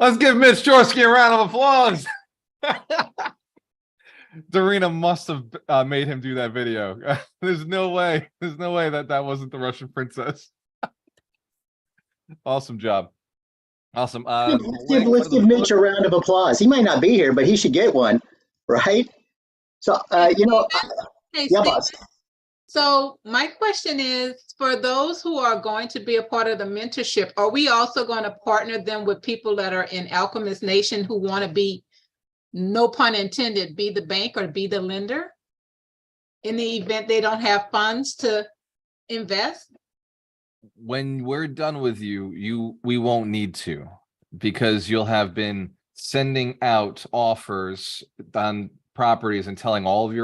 Let's give Mitch Jaworski a round of applause. Dorina must have made him do that video. There's no way that wasn't the Russian princess. Awesome job. Awesome. Let's give Mitch a round of applause. He might not be here, but he should get one, right? So, Hey, yeah, Steve. boss. So my question is, for those who are going to be a part of the mentorship, are we also going to partner them with people that are in Alchemist Nation who want to be, no pun intended, be the bank or be the lender in the event they don't have funds to invest? When we're done with we won't need to, because you'll have been sending out offers on properties and telling all of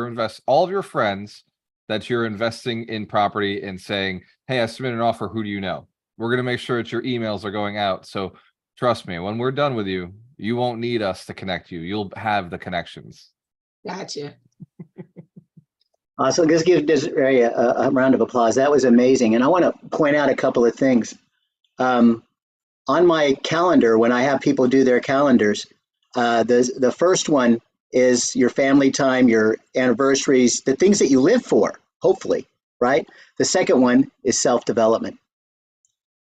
your friends that you're investing in property and saying, hey, I submitted an offer. Who do you know? We're going to make sure that your emails are going out. So trust me, when we're done with you won't need us to connect you. You'll have the connections. Gotcha. So let's give Desiree a round of applause. That was amazing. And I want to point out a couple of things. On my calendar, when I have people do their calendars, the first one is your family time, your anniversaries, the things that you live for, hopefully, right? The second one is self-development.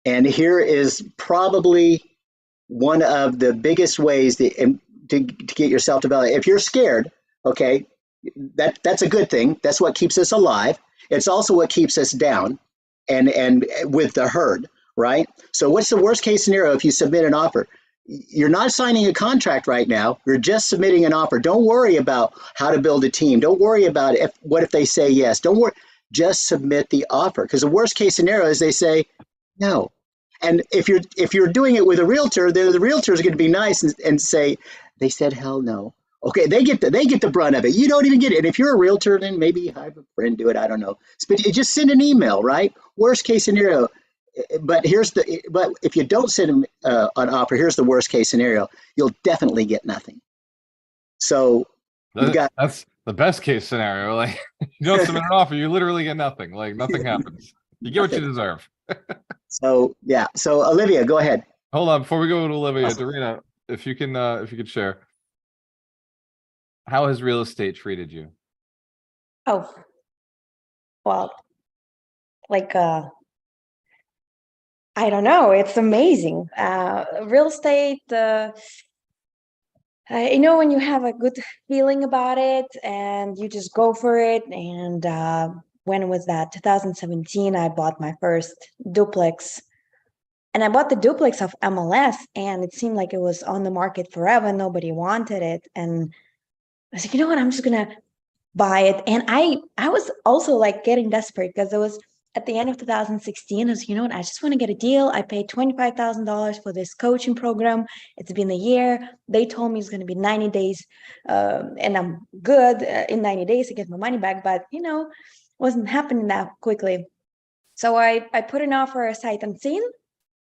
And here is probably one of the biggest ways to get yourself developed. If you're scared, okay, that's a good thing. That's what keeps us alive. It's also what keeps us down and with the herd, right? So what's the worst case scenario if you submit an offer? You're not signing a contract right now. You're just submitting an offer. Don't worry about how to build a team. Don't worry about what if they say yes. Don't worry. Just submit the offer, because the worst case scenario is they say no. And if you're doing it with a realtor, the realtor is going to be nice and say they said hell no. Okay, they get the brunt of it. You don't even get it. And if you're a realtor, then maybe have a friend do it. I don't know. But you just send an email, right? Worst case scenario. But if you don't send an offer, here's the worst case scenario. You'll definitely get nothing. So that's the best case scenario. Like, you don't submit an offer, you literally get nothing. Like, nothing happens. You get what you deserve. So yeah. So Olivia, go ahead. Hold on, before we go to Olivia, Dorina, if you could share, how has real estate treated you? Oh, well, like I don't know. It's amazing. Real estate, when you have a good feeling about it and you just go for it. And when was that? 2017, I bought my first duplex And I bought the duplex of MLS, and it seemed like it was on the market forever. Nobody wanted it. And I was like, you know what? I'm just gonna buy it. And I was also like getting desperate because it was at the end of 2016. I was, you know what? I just want to get a deal. I paid $25,000 for this coaching program. It's been a year. They told me it's going to be 90 days, and I'm good in 90 days to get my money back. But wasn't happening that quickly. So I put an offer sight unseen.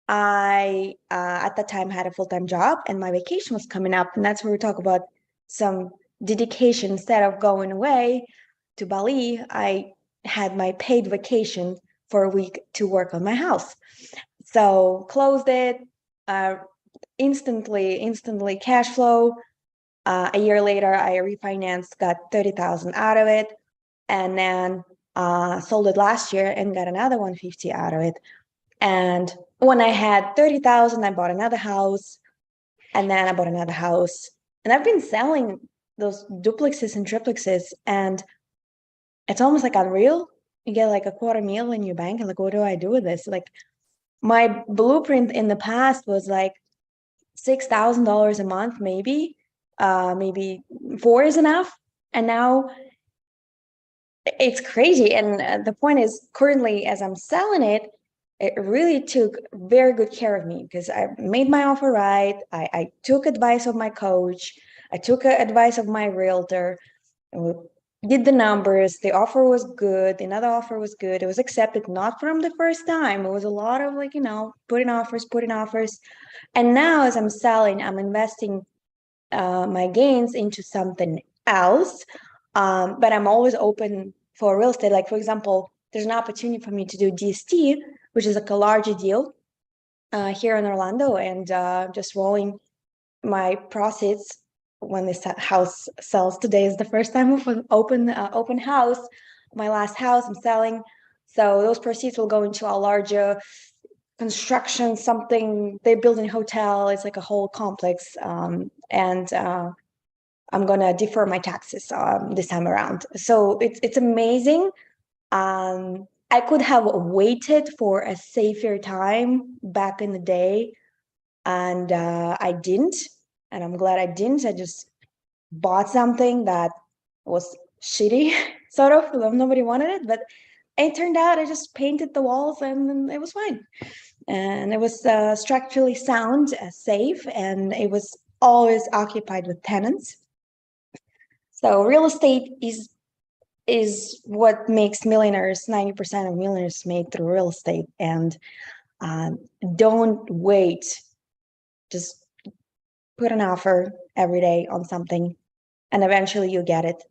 I at that time had a full-time job, and my vacation was coming up, and that's where we talk about some dedication. Instead of going away to Bali, I had my paid vacation for a week to work on my house. So closed it, instantly cash flow. A year later, I refinanced, got 30,000 out of it, and then sold it last year and got another 150 out of it. And when I had 30,000, I bought another house, and then I bought another house, and I've been selling those duplexes and triplexes, and it's almost like unreal. You get like $250,000 in your bank, and like, what do I do with this? Like, my blueprint in the past was like $6,000 a month, maybe 4 is enough, and now it's crazy. And the point is, currently, as I'm selling it, it really took very good care of me because I made my offer right. I took advice of my coach. I took advice of my realtor. We did the numbers. The offer was good. Another offer was good. It was accepted, not from the first time. It was a lot of like, putting offers. And now as I'm selling, I'm investing my gains into something else. But I'm always open for real estate. Like, for example, there's an opportunity for me to do DST, which is like a larger deal here in Orlando, and just rolling my proceeds when this house sells. Today is the first time of an open house. My last house I'm selling, so those proceeds will go into a larger construction, something they're building a hotel. It's like a whole complex, and I'm gonna defer my taxes this time around. So it's amazing. I could have waited for a safer time back in the day, and I didn't, and I'm glad I didn't. I just bought something that was shitty, sort of. Nobody wanted it, but it turned out I just painted the walls, and it was fine. And it was structurally sound, safe, and it was always occupied with tenants. So real estate is what makes millionaires. 90% of millionaires made through real estate. And don't wait. Just put an offer every day on something, and eventually you'll get it.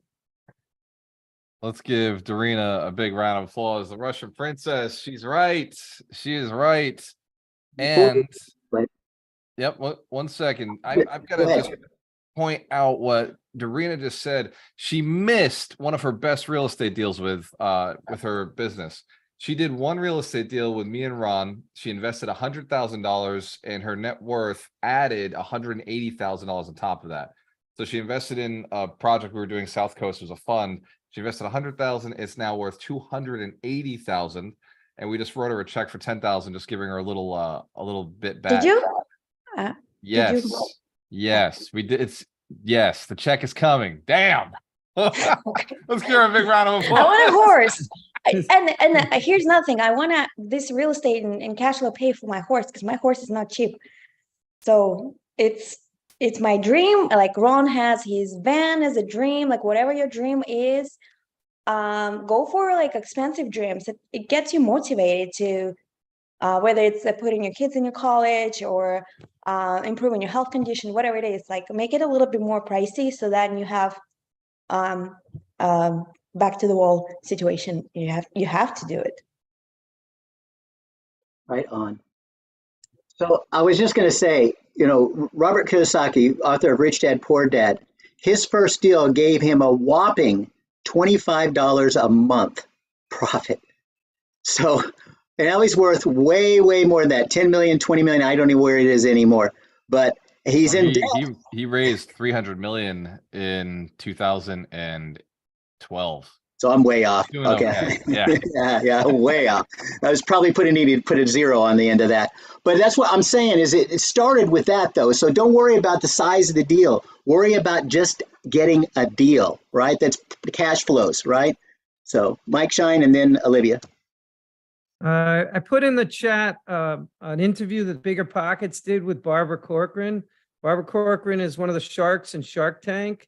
Let's give Darina a big round of applause. The Russian princess. She's right. She is right. And yep. One second. I've got to just point out what Darina just said. She missed one of her best real estate deals with her business. She did one real estate deal with me and Ron. She invested $100,000, and her net worth added $180,000 on top of that. So she invested in a project we were doing, South Coast, was a fund. She invested $100,000. It's now worth $280,000, and we just wrote her a check for $10,000, just giving her a little bit back. Did you? Yes. Did you? Yes, we did. Yes, the check is coming. Damn. Let's give her a big round of applause. I want a horse. And here's another thing. I want this real estate and cash flow pay for my horse, because my horse is not cheap. So it's my dream. Like Ron has his van as a dream. Like whatever your dream is, go for like expensive dreams. It gets you motivated to whether it's putting your kids in your college or improving your health condition, whatever it is. Like make it a little bit more pricey, so that you have back to the wall situation. You have to do it. Right on. So I was just going to say, Robert Kiyosaki, author of Rich Dad, Poor Dad, his first deal gave him a whopping $25 a month profit. So, and now he's worth way, way more than that. 10 million, 20 million. I don't know where it is anymore, but he's in debt. He raised 300 million in 2012. So I'm way off. Doing Okay. okay, yeah. yeah, way off. I was probably needing to put a 0 on the end of that. But that's what I'm saying is it started with that though. So don't worry about the size of the deal. Worry about just getting a deal, right? That's cash flows, right? So Mike Shine and then Olivia. I put in the chat an interview that Bigger Pockets did with Barbara Corcoran. Barbara Corcoran is one of the sharks in Shark Tank,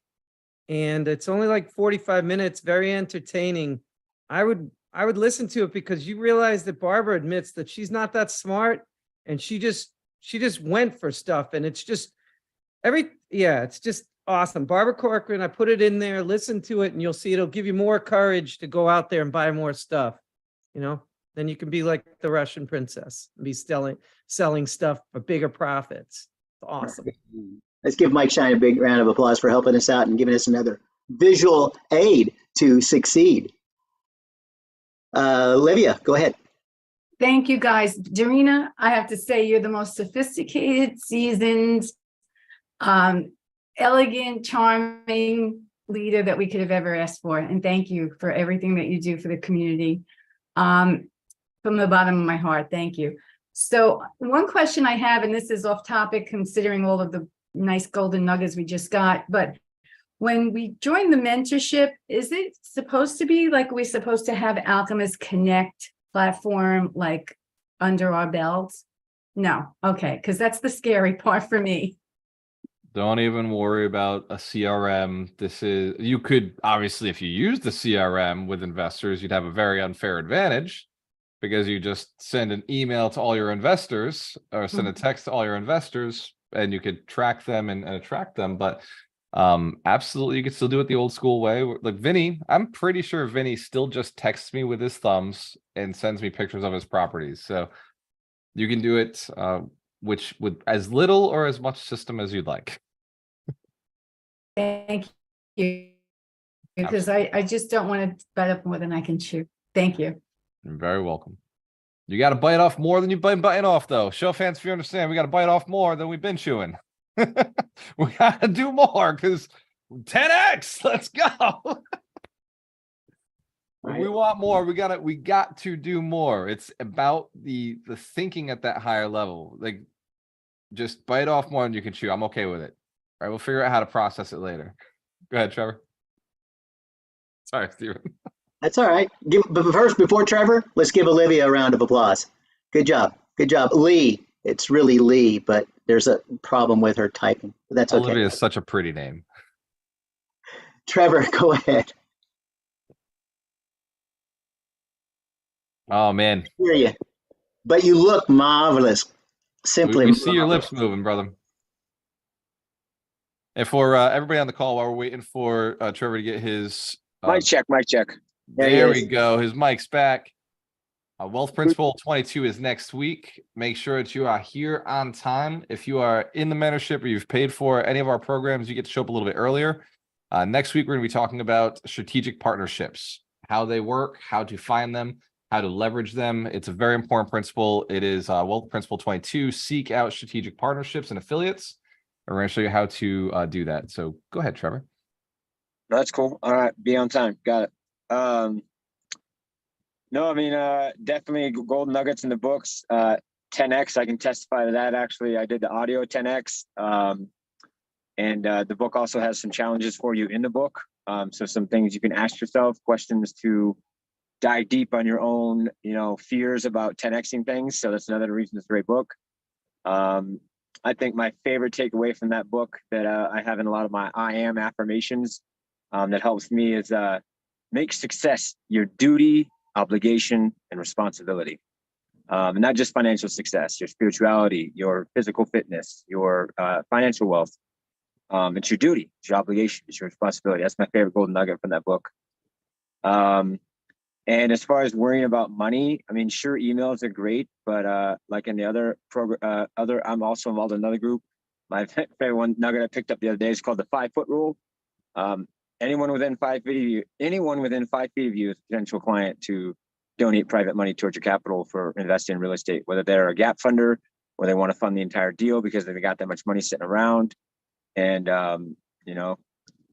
and it's only like 45 minutes, very entertaining. I would listen to it because you realize that Barbara admits that she's not that smart, and she just went for stuff, and it's just it's just awesome. Barbara Corcoran, I put it in there, listen to it, and you'll see it'll give you more courage to go out there and buy more stuff, Then you can be like the Russian princess, and be selling stuff for bigger profits. It's awesome. Let's give Mike Shine a big round of applause for helping us out and giving us another visual aid to succeed. Olivia, go ahead. Thank you, guys. Darina, I have to say you're the most sophisticated, seasoned, elegant, charming leader that we could have ever asked for. And thank you for everything that you do for the community. From the bottom of my heart, thank you. So one question I have, and this is off topic considering all of the nice golden nuggets we just got, but when we join the mentorship, is it supposed to be like we're supposed to have Alchemist Connect platform like under our belts? No, okay, because that's the scary part for me. Don't even worry about a CRM. You could, obviously, if you use the CRM with investors, you'd have a very unfair advantage because you just send an email to all your investors or send a text to all your investors and you could track them and attract them. But absolutely, you could still do it the old school way. Like Vinny, I'm pretty sure Vinny still just texts me with his thumbs and sends me pictures of his properties. So you can do it which with as little or as much system as you'd like. Thank you. Because I just don't want to bite up more than I can chew. Thank you. You're very welcome. You got to bite off more than you've been biting off, though. Show of hands if you understand. We got to bite off more than we've been chewing. We got to do more because 10x. Let's go. We want more. We got to do more. It's about the thinking at that higher level. Like, just bite off more than you can chew. I'm okay with it. All right, we'll figure out how to process it later. Go ahead, Trevor. Sorry, Steven. That's all right. But first, before Trevor, let's give Olivia a round of applause. Good job. Good job. Lee. It's really Lee, but there's a problem with her typing. But that's okay. Olivia is such a pretty name. Trevor, go ahead. Oh, man. Hear you. But you look marvelous. Simply We see your marvelous. lips moving, brother. And for everybody on the call, while we're waiting for Trevor to get his Mic check, mic check. there we go. His mic's back. Wealth Principle 22 is next week. Make sure that you are here on time. If you are in the mentorship or you've paid for any of our programs, you get to show up a little bit earlier. Next week, we're going to be talking about strategic partnerships, how they work, how to find them, how to leverage them. It's a very important principle. It is Wealth Principle 22. Seek out strategic partnerships and affiliates. And we're going to show you how to do that. So go ahead, Trevor. That's cool. All right, be on time. Got it. No, I mean, definitely gold nuggets in the books. 10x, I can testify to that. Actually, I did the audio 10x. And the book also has some challenges for you in the book. So some things you can ask yourself, questions to dive deep on your own, fears about 10xing things. So that's another reason it's a great book. I think my favorite takeaway from that book that I have in a lot of my I am affirmations that helps me is make success your duty, obligation, and responsibility. And not just financial success, your spirituality, your physical fitness, your financial wealth. It's your duty, it's your obligation, it's your responsibility. That's my favorite golden nugget from that book. And as far as worrying about money, I mean, sure, emails are great, but like in the other program, I'm also involved in another group. My favorite one nugget I picked up the other day is called the 5-foot rule. Anyone within 5 feet of you, is a potential client to donate private money towards your capital for investing in real estate, whether they're a gap funder or they want to fund the entire deal because they've got that much money sitting around. And,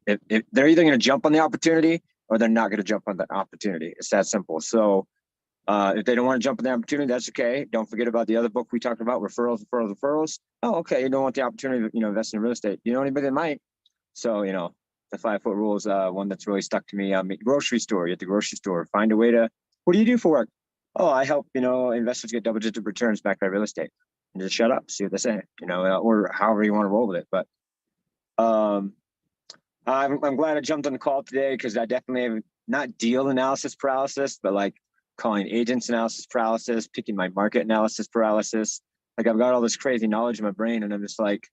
if they're either going to jump on the opportunity or they're not going to jump on the opportunity. It's that simple. So if they don't want to jump on the opportunity, that's okay. Don't forget about the other book we talked about, referrals, referrals, referrals. Oh, okay. You don't want the opportunity to, invest in real estate. You know anybody that might? So, the 5-foot rule is one that's really stuck to me. Grocery store, you're at the grocery store, find a way to, what do you do for work? Oh, I help, investors get double-digit returns backed by real estate. And just shut up, see what they say, or however you want to roll with it. But I'm glad I jumped on the call today, because I definitely have not deal analysis paralysis, but like calling agents analysis paralysis, picking my market analysis paralysis. Like I've got all this crazy knowledge in my brain, and I'm just like,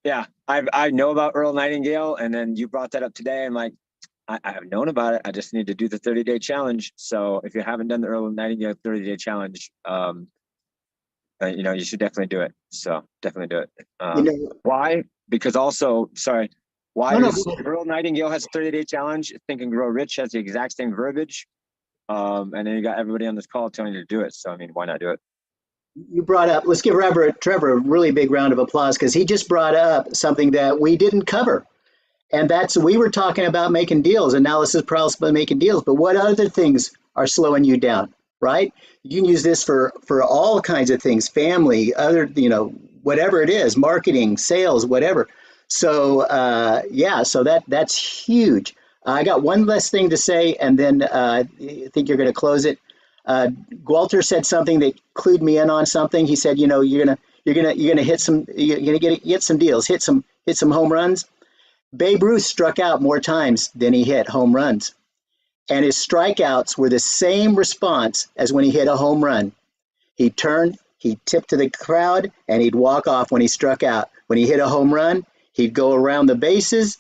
yeah, I know about Earl Nightingale, and then you brought that up today. I'm like, I've known about it. I just need to do the 30-day challenge. So if you haven't done the Earl Nightingale 30-day challenge, you should definitely do it. So definitely do it. Why? Because also, sorry, why is Earl Nightingale has a 30-day challenge? Think and Grow Rich has the exact same verbiage. And then you got everybody on this call telling you to do it. So, why not do it? You brought up, let's give Trevor a really big round of applause, because he just brought up something that we didn't cover. And we were talking about making deals, analysis paralysis by making deals, but what other things are slowing you down, right? You can use this for all kinds of things, family, other, whatever it is, marketing, sales, whatever. So, so that's huge. I got one last thing to say, and then I think you're going to close it. Walter said something that clued me in on something. He said, you're gonna hit some, you're gonna get some deals, hit some home runs. Babe Ruth struck out more times than he hit home runs, and his strikeouts were the same response as when he hit a home run. He'd turn, he'd tip to the crowd, and he'd walk off when he struck out. When he hit a home run, he'd go around the bases,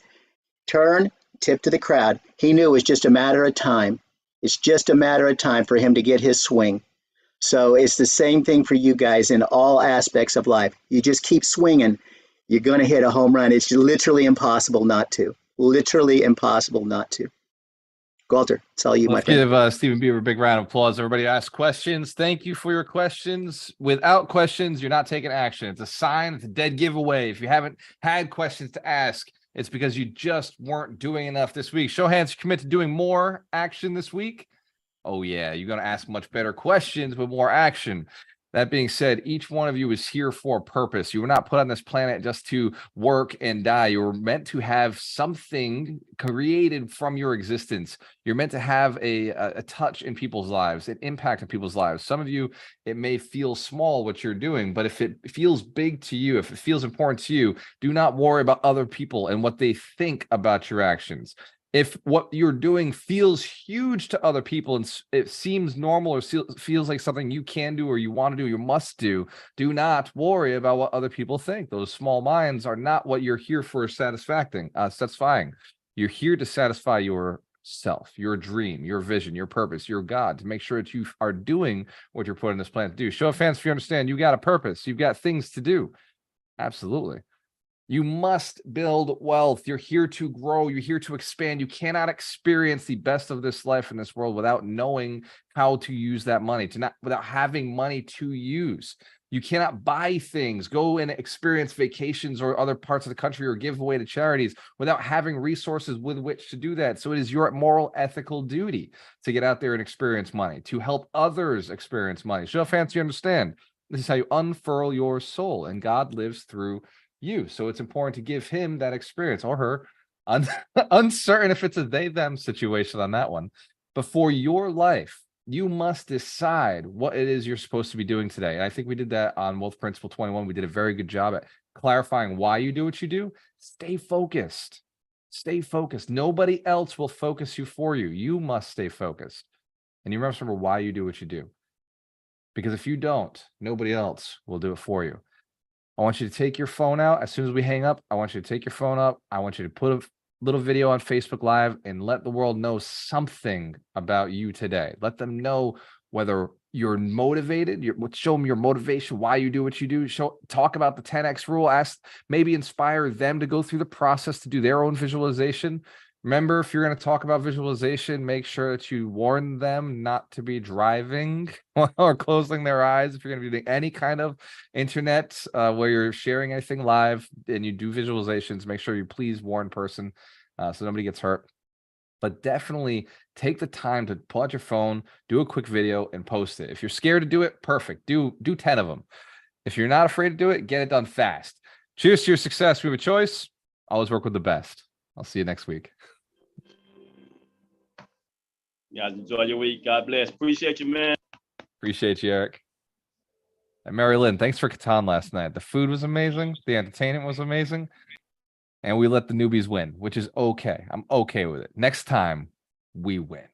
turn, tip to the crowd. He knew it was just a matter of time. It's just a matter of time for him to get his swing. So it's the same thing for you guys in all aspects of life. You just keep swinging. You're going to hit a home run. It's literally impossible not to. Literally impossible not to. Walter, it's all you, my friend. Let's give Stephen Beaver a big round of applause. Everybody ask questions. Thank you for your questions. Without questions, you're not taking action. It's a sign. It's a dead giveaway. If you haven't had questions to ask, it's because you just weren't doing enough this week. Show hands, commit to doing more action this week. Oh yeah, you're going to ask much better questions with more action. That being said, each one of you is here for a purpose. You were not put on this planet just to work and die. You were meant to have something created from your existence. You're meant to have a touch in people's lives, an impact in people's lives. Some of you, it may feel small what you're doing, but if it feels big to you, if it feels important to you, do not worry about other people and what they think about your actions. If what you're doing feels huge to other people and it seems normal or feels like something you can do or you want to do, you must do, do not worry about what other people think. Those small minds are not what you're here for satisfying. You're here to satisfy yourself, your dream, your vision, your purpose, your God, to make sure that you are doing what you're put on this planet to do. Show of hands if you understand you got a purpose. You've got things to do. Absolutely. You must build wealth. You're here to grow. You're here to expand. You cannot experience the best of this life in this world without knowing how to use that money, without having money to use. You cannot buy things, go and experience vacations or other parts of the country or give away to charities without having resources with which to do that. So it is your moral, ethical duty to get out there and experience money, to help others experience money. Show of hands, you understand. This is how you unfurl your soul, and God lives through you. So it's important to give him that experience, or her, uncertain if it's a they-them situation on that one. But for your life, you must decide what it is you're supposed to be doing today. And I think we did that on Wealth Principle 21. We did a very good job at clarifying why you do what you do. Stay focused. Stay focused. Nobody else will focus you for you. You must stay focused. And you must remember why you do what you do. Because if you don't, nobody else will do it for you. I want you to take your phone out. As soon as we hang up, I want you to take your phone up. I want you to put a little video on Facebook Live and let the world know something about you today. Let them know whether you're motivated, show them your motivation, why you do what you do. Talk about the 10X rule. Maybe inspire them to go through the process to do their own visualization. Remember, if you're going to talk about visualization, make sure that you warn them not to be driving or closing their eyes. If you're going to be doing any kind of internet where you're sharing anything live and you do visualizations, make sure you please warn person so nobody gets hurt. but definitely take the time to pull out your phone, do a quick video and post it. If you're scared to do it, perfect. Do 10 of them. If you're not afraid to do it, get it done fast. Cheers to your success. We have a choice. Always work with the best. I'll see you next week. You guys enjoy your week. God bless. Appreciate you, man. Appreciate you, Eric. And Mary Lynn, thanks for Catan last night. The food was amazing. The entertainment was amazing. And we let the newbies win, which is okay. I'm okay with it. Next time, we win.